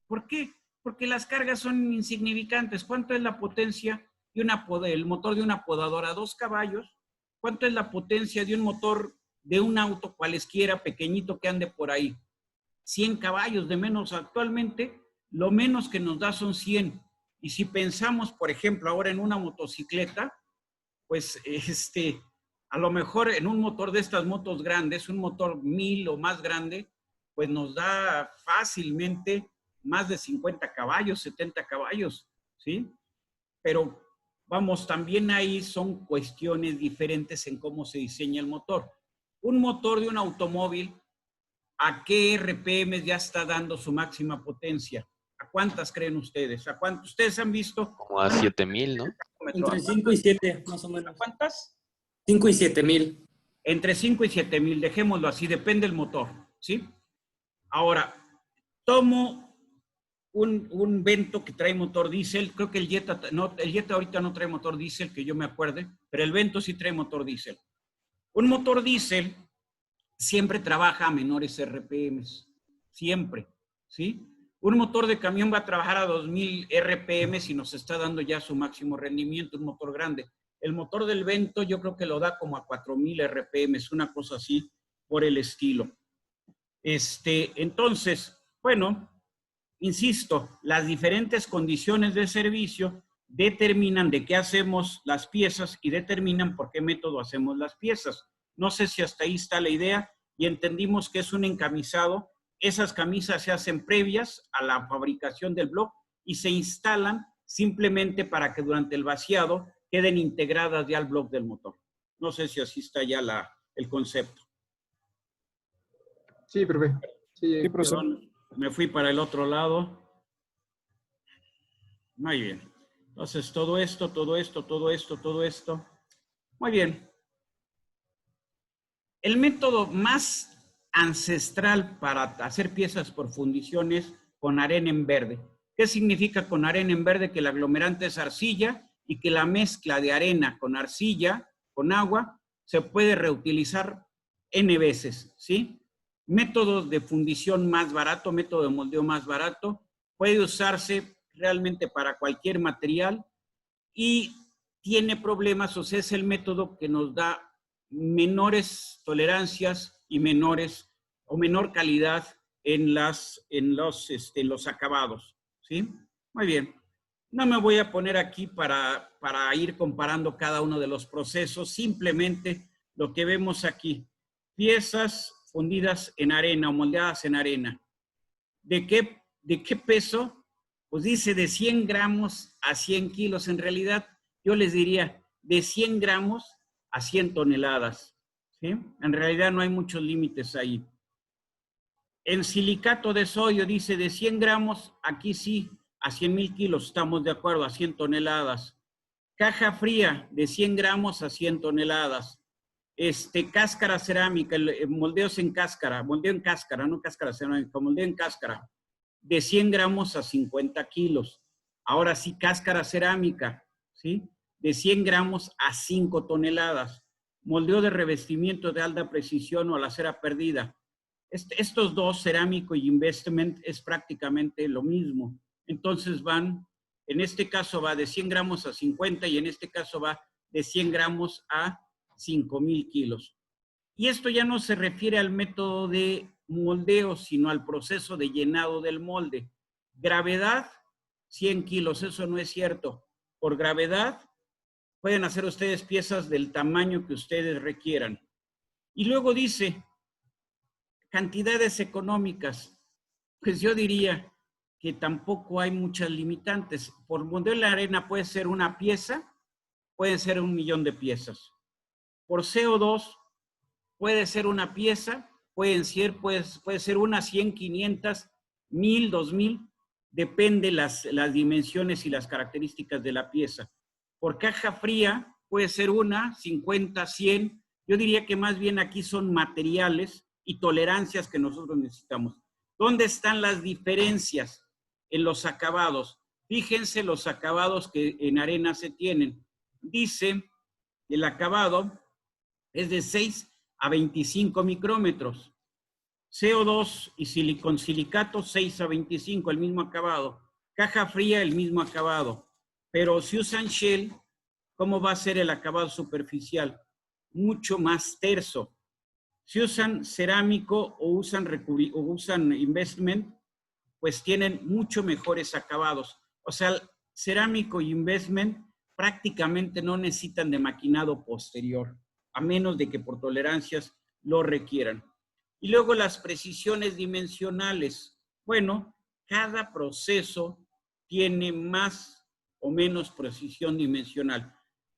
A: ¿Por qué? Porque las cargas son insignificantes. ¿Cuánto es la potencia de el motor de una podadora? 2 caballos. ¿Cuánto es la potencia de un motor de un auto cualesquiera pequeñito que ande por ahí? 100 caballos de menos actualmente. Lo menos que nos da son 100. Y si pensamos, por ejemplo, ahora en una motocicleta, pues a lo mejor en un motor de estas motos grandes, un motor 1000 o más grande, pues nos da fácilmente más de 50 caballos, 70 caballos, ¿sí? Pero vamos, también ahí son cuestiones diferentes en cómo se diseña el motor. Un motor de un automóvil, ¿a qué RPM ya está dando su máxima potencia? ¿A cuántas creen ustedes? ¿A cuántos? ¿Ustedes han visto?
H: Como a 7000, ¿no?
I: Entre 5 y 7, más o menos.
A: ¿A cuántas?
I: 5 y 7000.
A: Entre 5 y 7000, dejémoslo así, depende del motor, ¿sí? Ahora, tomo un Vento que trae motor diésel, creo que el Jetta ahorita no trae motor diésel, que yo me acuerde, pero el Vento sí trae motor diésel. Un motor diésel siempre trabaja a menores RPMs, siempre, ¿sí? Un motor de camión va a trabajar a 2000 RPM si nos está dando ya su máximo rendimiento, un motor grande. El motor del Vento yo creo que lo da como a 4000 RPM, es una cosa así por el estilo. Entonces, bueno, insisto, las diferentes condiciones de servicio determinan de qué hacemos las piezas y determinan por qué método hacemos las piezas. No sé si hasta ahí está la idea y entendimos que es un encamisado. Esas camisas se hacen previas a la fabricación del bloque y se instalan simplemente para que durante el vaciado queden integradas ya al bloque del motor. No sé si así está ya el concepto.
M: Sí, profe. Sí,
E: profesor.
A: Perdón, me fui para el otro lado. Muy bien. Entonces, todo esto. Muy bien. El método más ancestral para hacer piezas por fundición es con arena en verde. ¿Qué significa con arena en verde? Que el aglomerante es arcilla y que la mezcla de arena con arcilla, con agua, se puede reutilizar N veces, ¿sí? Métodos de fundición más barato, método de moldeo más barato, puede usarse realmente para cualquier material y tiene problemas, o sea, es el método que nos da menores tolerancias y menor calidad en los acabados, ¿sí? Muy bien. No me voy a poner aquí para ir comparando cada uno de los procesos, simplemente lo que vemos aquí. Piezas fundidas en arena o moldeadas en arena. ¿De qué peso? Pues dice de 100 gramos a 100 kilos. En realidad, yo les diría de 100 gramos a 100 toneladas. ¿Sí? En realidad no hay muchos límites ahí. En silicato de sodio dice de 100 gramos, aquí sí, a 100,000 kilos, estamos de acuerdo, a 100 toneladas. Caja fría de 100 gramos a 100 toneladas. Cáscara cerámica, moldeos en cáscara, moldeo en cáscara, no cáscara cerámica, moldeo en cáscara, de 100 gramos a 50 kilos. Ahora sí, cáscara cerámica, ¿sí? De 100 gramos a 5 toneladas. Moldeo de revestimiento de alta precisión o a la cera perdida. Estos dos, cerámico y investment, es prácticamente lo mismo. Entonces en este caso va de 100 gramos a 50 y en este caso va de 100 gramos a 5,000 kilos. Y esto ya no se refiere al método de moldeo, sino al proceso de llenado del molde. Gravedad, 100 kilos, eso no es cierto. Por gravedad, pueden hacer ustedes piezas del tamaño que ustedes requieran. Y luego dice, cantidades económicas. Pues yo diría que tampoco hay muchas limitantes. Por moldeo en la arena puede ser una pieza, puede ser 1,000,000 de piezas. Por CO2 puede ser una pieza, puede ser una, 100, 500, 1000, 2000, depende las dimensiones y las características de la pieza. Por caja fría puede ser una, 50, 100. Yo diría que más bien aquí son materiales y tolerancias que nosotros necesitamos. ¿Dónde están las diferencias en los acabados? Fíjense los acabados que en arena se tienen. Dice el acabado es de 6 a 25 micrómetros. CO2 y silicato, 6 a 25, el mismo acabado. Caja fría, el mismo acabado. Pero si usan shell, ¿cómo va a ser el acabado superficial? Mucho más terso. Si usan cerámico o usan investment, pues tienen mucho mejores acabados. O sea, cerámico y investment prácticamente no necesitan de maquinado posterior, a menos de que por tolerancias lo requieran. Y luego las precisiones dimensionales. Bueno, cada proceso tiene más o menos precisión dimensional.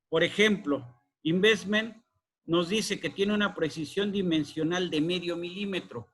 A: Por ejemplo, Investment nos dice que tiene una precisión dimensional de 0,5 milímetro.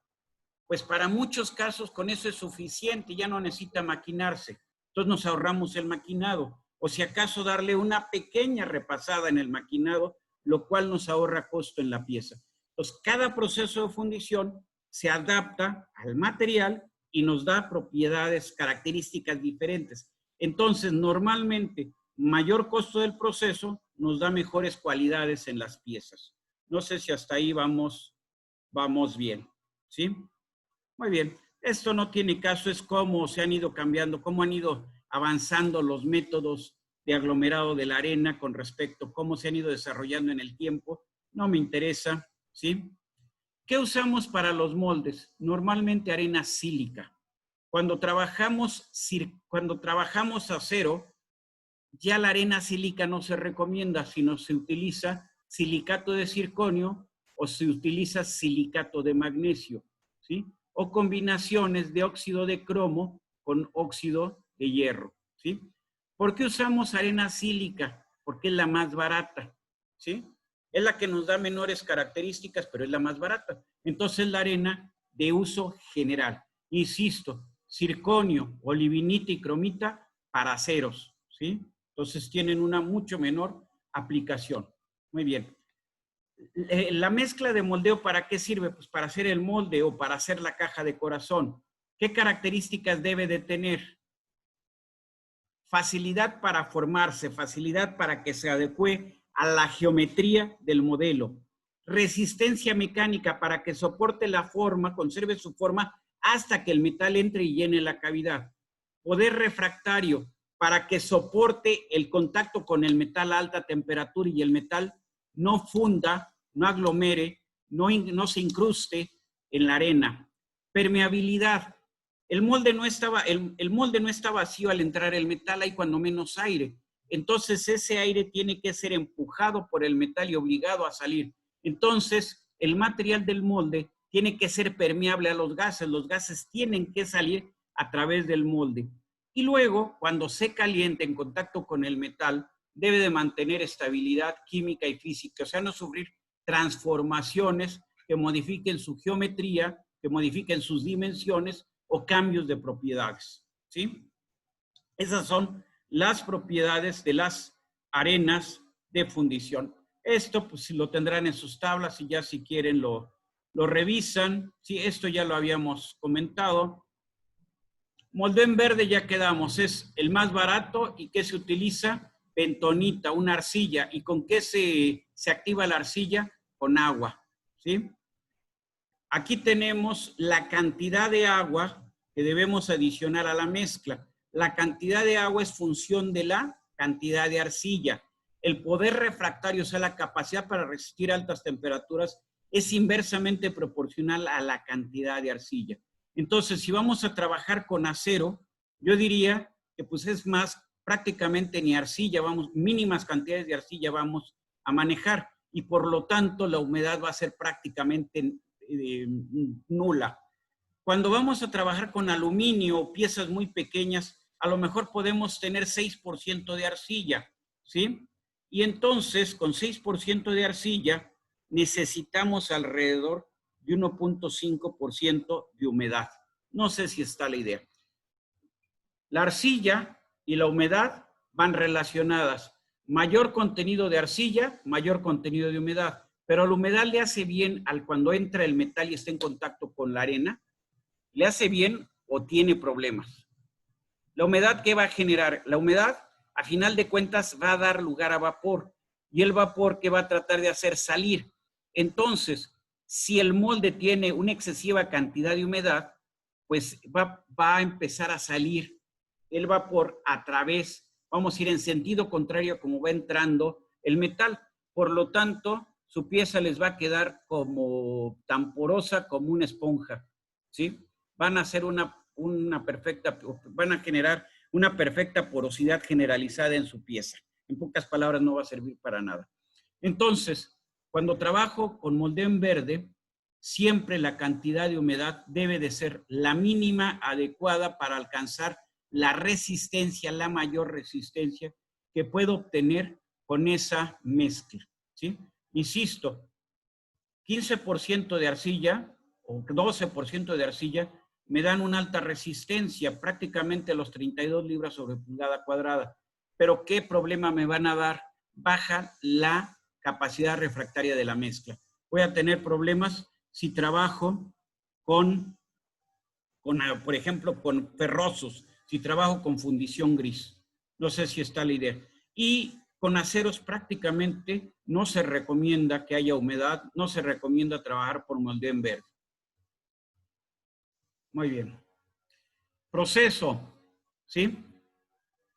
A: Pues para muchos casos con eso es suficiente, ya no necesita maquinarse. Entonces nos ahorramos el maquinado. O si acaso darle una pequeña repasada en el maquinado, lo cual nos ahorra costo en la pieza. Entonces, cada proceso de fundición se adapta al material y nos da propiedades, características diferentes. Entonces, normalmente, mayor costo del proceso nos da mejores cualidades en las piezas. No sé si hasta ahí vamos bien, ¿sí? Muy bien. Esto no tiene caso, es cómo se han ido cambiando, cómo han ido avanzando los métodos de aglomerado de la arena con respecto a cómo se han ido desarrollando en el tiempo. No me interesa, ¿sí? ¿Qué usamos para los moldes? Normalmente arena sílica. Cuando trabajamos acero, ya la arena sílica no se recomienda, sino se utiliza silicato de circonio o se utiliza silicato de magnesio, ¿sí? O combinaciones de óxido de cromo con óxido de hierro, ¿sí? ¿Por qué usamos arena sílica? Porque es la más barata, ¿sí? Es la que nos da menores características, pero es la más barata. Entonces, la arena de uso general. Insisto, circonio, olivinita y cromita para aceros, ¿sí? Entonces, tienen una mucho menor aplicación. Muy bien. La mezcla de moldeo, ¿para qué sirve? Pues para hacer el molde o para hacer la caja de corazón. ¿Qué características debe de tener? Facilidad para formarse, facilidad para que se adecue a la geometría del modelo. Resistencia mecánica para que soporte la forma, conserve su forma hasta que el metal entre y llene la cavidad. Poder refractario para que soporte el contacto con el metal a alta temperatura y el metal no funda, no aglomere, no se incruste en la arena. Permeabilidad. El molde no está vacío al entrar el metal, hay cuando menos aire. Entonces ese aire tiene que ser empujado por el metal y obligado a salir. Entonces el material del molde tiene que ser permeable a los gases tienen que salir a través del molde. Y luego, cuando se calienta en contacto con el metal, debe de mantener estabilidad química y física, o sea, no sufrir transformaciones que modifiquen su geometría, que modifiquen sus dimensiones o cambios de propiedades, ¿sí? Esas son las propiedades de las arenas de fundición. Esto, pues, lo tendrán en sus tablas y ya si quieren lo revisan. Sí, esto ya lo habíamos comentado. Moldeo en verde ya quedamos, es el más barato y que se utiliza bentonita, una arcilla. ¿Y con qué se activa la arcilla? Con agua, ¿sí? Aquí tenemos la cantidad de agua que debemos adicionar a la mezcla. La cantidad de agua es función de la cantidad de arcilla. El poder refractario, o sea, la capacidad para resistir altas temperaturas, es inversamente proporcional a la cantidad de arcilla. Entonces, si vamos a trabajar con acero, yo diría que pues es más, prácticamente ni arcilla, mínimas cantidades de arcilla vamos a manejar y por lo tanto la humedad va a ser prácticamente nula. Cuando vamos a trabajar con aluminio o piezas muy pequeñas, a lo mejor podemos tener 6% de arcilla, ¿sí? Y entonces, con 6% de arcilla, necesitamos alrededor de 1.5% de humedad. No sé si está la idea. La arcilla y la humedad van relacionadas. Mayor contenido de arcilla, mayor contenido de humedad. Pero la humedad le hace bien cuando entra el metal y está en contacto con la arena, ¿le hace bien o tiene problemas? La humedad, ¿qué va a generar? La humedad, a final de cuentas, va a dar lugar a vapor. Y el vapor, ¿qué va a tratar de hacer? Salir. Entonces, si el molde tiene una excesiva cantidad de humedad, pues va a empezar a salir el vapor a través, vamos a ir en sentido contrario a como va entrando el metal. Por lo tanto, su pieza les va a quedar como tan porosa como una esponja, ¿sí? Van a hacer van a generar una perfecta porosidad generalizada en su pieza. En pocas palabras, no va a servir para nada. Entonces, cuando trabajo con moldeo en verde, siempre la cantidad de humedad debe de ser la mínima adecuada para alcanzar la resistencia, la mayor resistencia que puedo obtener con esa mezcla, ¿sí? Insisto, 15% de arcilla o 12% de arcilla me dan una alta resistencia, prácticamente los 32 libras sobre pulgada cuadrada. Pero ¿qué problema me van a dar? Baja la capacidad refractaria de la mezcla. Voy a tener problemas si trabajo con, por ejemplo, con ferrosos, si trabajo con fundición gris. No sé si está la idea. Y con aceros prácticamente no se recomienda que haya humedad, no se recomienda trabajar por moldeo en verde. Muy bien. Proceso, ¿sí?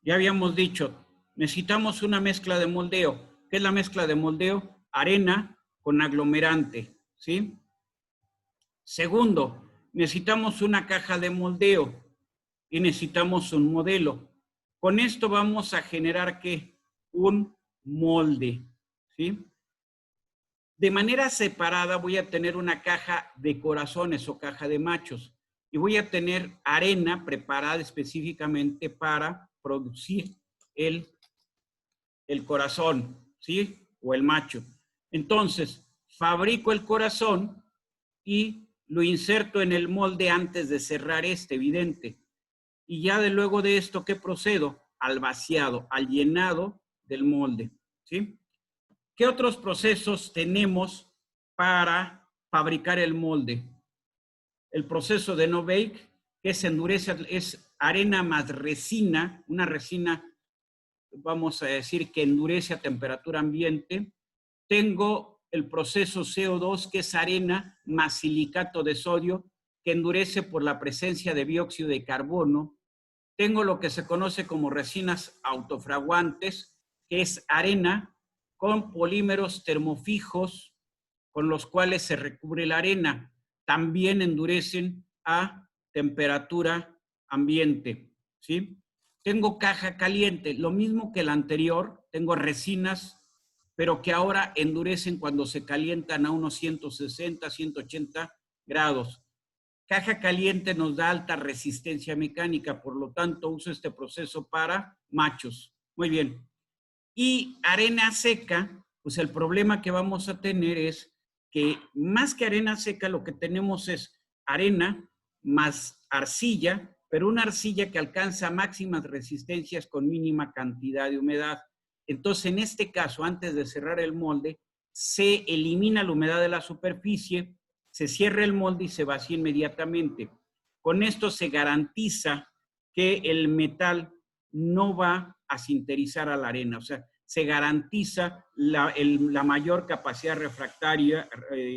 A: Ya habíamos dicho, necesitamos una mezcla de moldeo. ¿Qué es la mezcla de moldeo? Arena con aglomerante, ¿sí? Segundo, necesitamos una caja de moldeo y necesitamos un modelo. Con esto vamos a generar, ¿qué? Un molde, ¿sí? De manera separada voy a tener una caja de corazones o caja de machos y voy a tener arena preparada específicamente para producir el corazón, ¿sí? O el macho. Entonces, fabrico el corazón y lo inserto en el molde antes de cerrar evidente. Y ya de luego de esto, ¿qué procedo? Al vaciado, al llenado del molde, ¿sí? ¿Qué otros procesos tenemos para fabricar el molde? El proceso de no bake, que se endurece, es arena más resina, una resina, vamos a decir, que endurece a temperatura ambiente. Tengo el proceso CO2, que es arena más silicato de sodio, que endurece por la presencia de dióxido de carbono. Tengo lo que se conoce como resinas autofraguantes, que es arena con polímeros termofijos con los cuales se recubre la arena. También endurecen a temperatura ambiente, ¿sí? Tengo caja caliente, lo mismo que el anterior. Tengo resinas, pero que ahora endurecen cuando se calientan a unos 160, 180 grados. Caja caliente nos da alta resistencia mecánica, por lo tanto uso este proceso para machos. Muy bien. Y arena seca, pues el problema que vamos a tener es que más que arena seca, lo que tenemos es arena más arcilla, pero una arcilla que alcanza máximas resistencias con mínima cantidad de humedad. Entonces, en este caso, antes de cerrar el molde, se elimina la humedad de la superficie, se cierra el molde y se vacía inmediatamente. Con esto se garantiza que el metal no va a sinterizar a la arena, o sea, se garantiza la mayor capacidad refractaria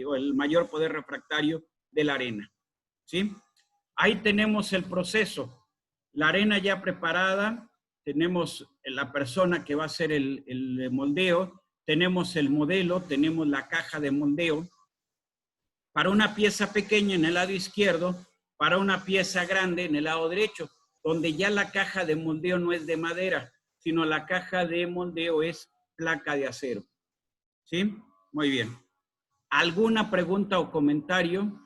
A: o el mayor poder refractario de la arena, ¿sí? Ahí tenemos el proceso. La arena ya preparada, tenemos la persona que va a hacer el moldeo, tenemos el modelo, tenemos la caja de moldeo. Para una pieza pequeña en el lado izquierdo, para una pieza grande en el lado derecho, donde ya la caja de moldeo no es de madera, sino la caja de moldeo es placa de acero. ¿Sí? Muy bien. ¿Alguna pregunta o comentario?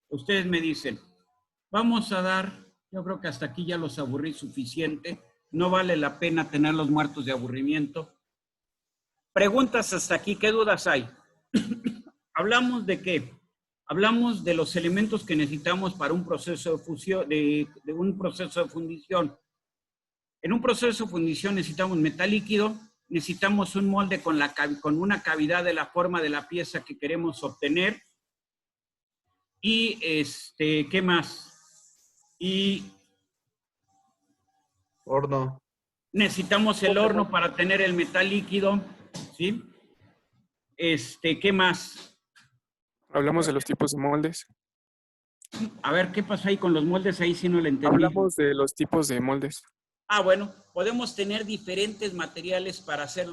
A: Ustedes me dicen. Vamos a dar, yo creo que hasta aquí ya los aburrí suficiente. No vale la pena tenerlos muertos de aburrimiento. Preguntas hasta aquí, ¿qué dudas hay? ¿Hablamos de qué? Hablamos de los elementos que necesitamos para un proceso de fusión, de un proceso de fundición. En un proceso de fundición necesitamos metal líquido, necesitamos un molde con una cavidad de la forma de la pieza que queremos obtener. Y, ¿qué más? Y
D: horno.
A: Necesitamos el horno para tener el metal líquido, ¿sí? ¿Qué más?
E: Hablamos de los tipos de moldes.
A: A ver, ¿qué pasa ahí con los moldes? Ahí sí no le entendí.
E: Hablamos de los tipos de moldes.
A: Ah, bueno, podemos tener diferentes materiales para hacer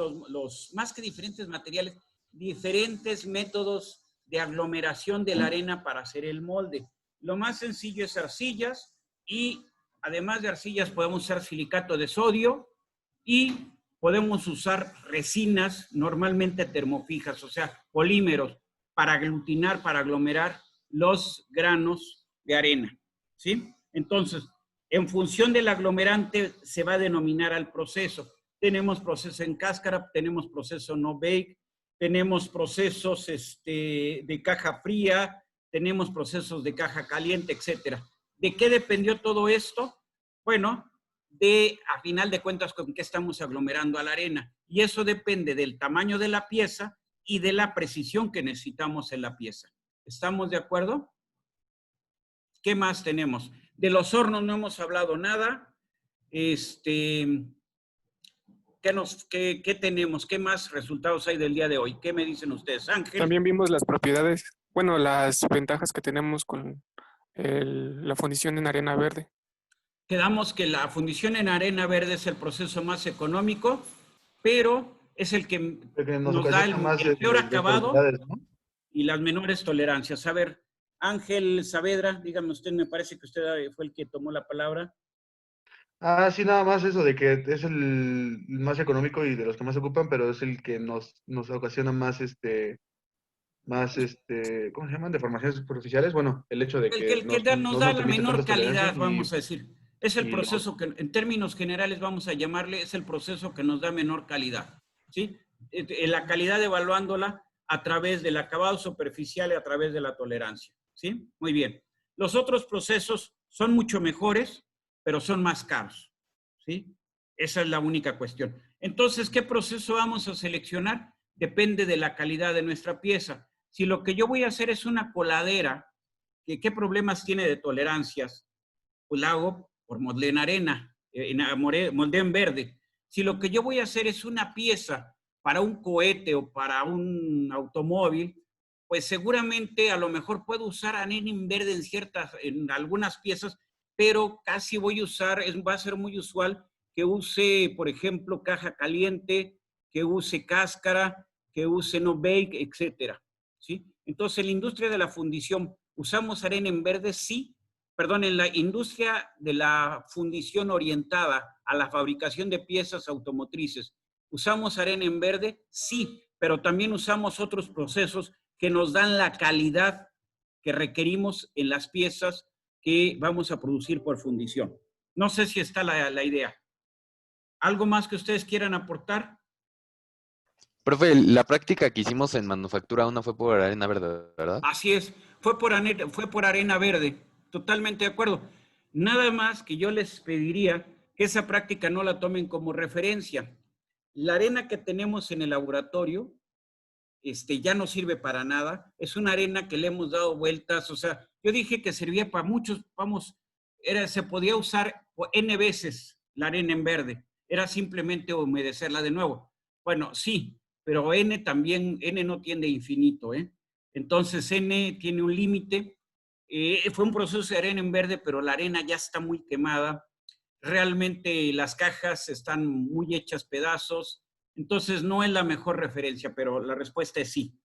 A: más que diferentes materiales, diferentes métodos de aglomeración de la arena para hacer el molde. Lo más sencillo es arcillas y además de arcillas podemos usar silicato de sodio y podemos usar resinas normalmente termofijas, o sea, polímeros. para aglutinar, para aglomerar los granos de arena, ¿sí? Entonces, en función del aglomerante se va a denominar al proceso. Tenemos proceso en cáscara, tenemos proceso no bake, tenemos procesos de caja fría, tenemos procesos de caja caliente, etcétera. ¿De qué dependió todo esto? Bueno, a final de cuentas, con qué estamos aglomerando a la arena. Y eso depende del tamaño de la pieza y de la precisión que necesitamos en la pieza. ¿Estamos de acuerdo? ¿Qué más tenemos? De los hornos no hemos hablado nada. ¿Qué tenemos? ¿Qué más resultados hay del día de hoy? ¿Qué me dicen ustedes, Ángel?
E: También vimos las propiedades, bueno, las ventajas que tenemos con la fundición en arena verde.
A: Quedamos que la fundición en arena verde es el proceso más económico, pero es el que nos da el peor acabado, ¿no? Y las menores tolerancias. A ver, Ángel Saavedra, dígame usted, me parece que usted fue el que tomó la palabra.
D: Sí, nada más eso de que es el más económico y de los que más se ocupan, pero es el que nos ocasiona más, ¿cómo se llaman? Deformaciones superficiales. Bueno, el hecho de que
A: nos da la menor calidad, vamos a decir. Es el proceso que, en términos generales, vamos a llamarle, es el proceso que nos da menor calidad, ¿sí? La calidad evaluándola a través del acabado superficial y a través de la tolerancia, ¿sí? Muy bien. Los otros procesos son mucho mejores, pero son más caros, ¿sí? Esa es la única cuestión. Entonces, ¿qué proceso vamos a seleccionar? Depende de la calidad de nuestra pieza. Si lo que yo voy a hacer es una coladera, ¿qué problemas tiene de tolerancias? Pues la hago por molde en arena, molde en verde. Si lo que yo voy a hacer es una pieza para un cohete o para un automóvil, pues seguramente a lo mejor puedo usar arena en verde en algunas piezas, pero casi voy a usar, va a ser muy usual que use, por ejemplo, caja caliente, que use cáscara, que use no bake, etcétera, ¿sí? Entonces, en la industria de la fundición, ¿usamos arena en verde? Sí. Perdón, en la industria de la fundición orientada a la fabricación de piezas automotrices, ¿usamos arena en verde? Sí, pero también usamos otros procesos que nos dan la calidad que requerimos en las piezas que vamos a producir por fundición. No sé si está la idea. ¿Algo más que ustedes quieran aportar?
H: Profe, la práctica que hicimos en manufactura 1 fue por arena verde, ¿verdad?
A: Así es, fue por arena verde. Totalmente de acuerdo. Nada más que yo les pediría que esa práctica no la tomen como referencia. La arena que tenemos en el laboratorio ya no sirve para nada. Es una arena que le hemos dado vueltas. O sea, yo dije que servía para muchos, se podía usar N veces la arena en verde. Era simplemente humedecerla de nuevo. Bueno, sí, pero N no tiende a infinito, ¿eh? Entonces N tiene un límite. Fue un proceso de arena en verde, pero la arena ya está muy quemada. Realmente las cajas están muy hechas pedazos. Entonces no es la mejor referencia, pero la respuesta es sí.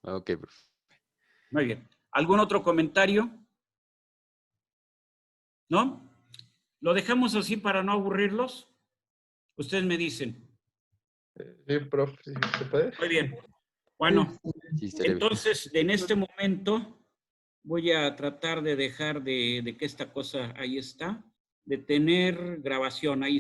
H: Ok, profe.
A: Muy bien. ¿Algún otro comentario? ¿No? ¿Lo dejamos así para no aburrirlos? Ustedes me dicen.
D: Sí, profe, ¿se puede?
A: Muy bien. Bueno,
H: Sí,
A: entonces en este momento voy a tratar de dejar de que esta cosa ahí está, de tener grabación. Ahí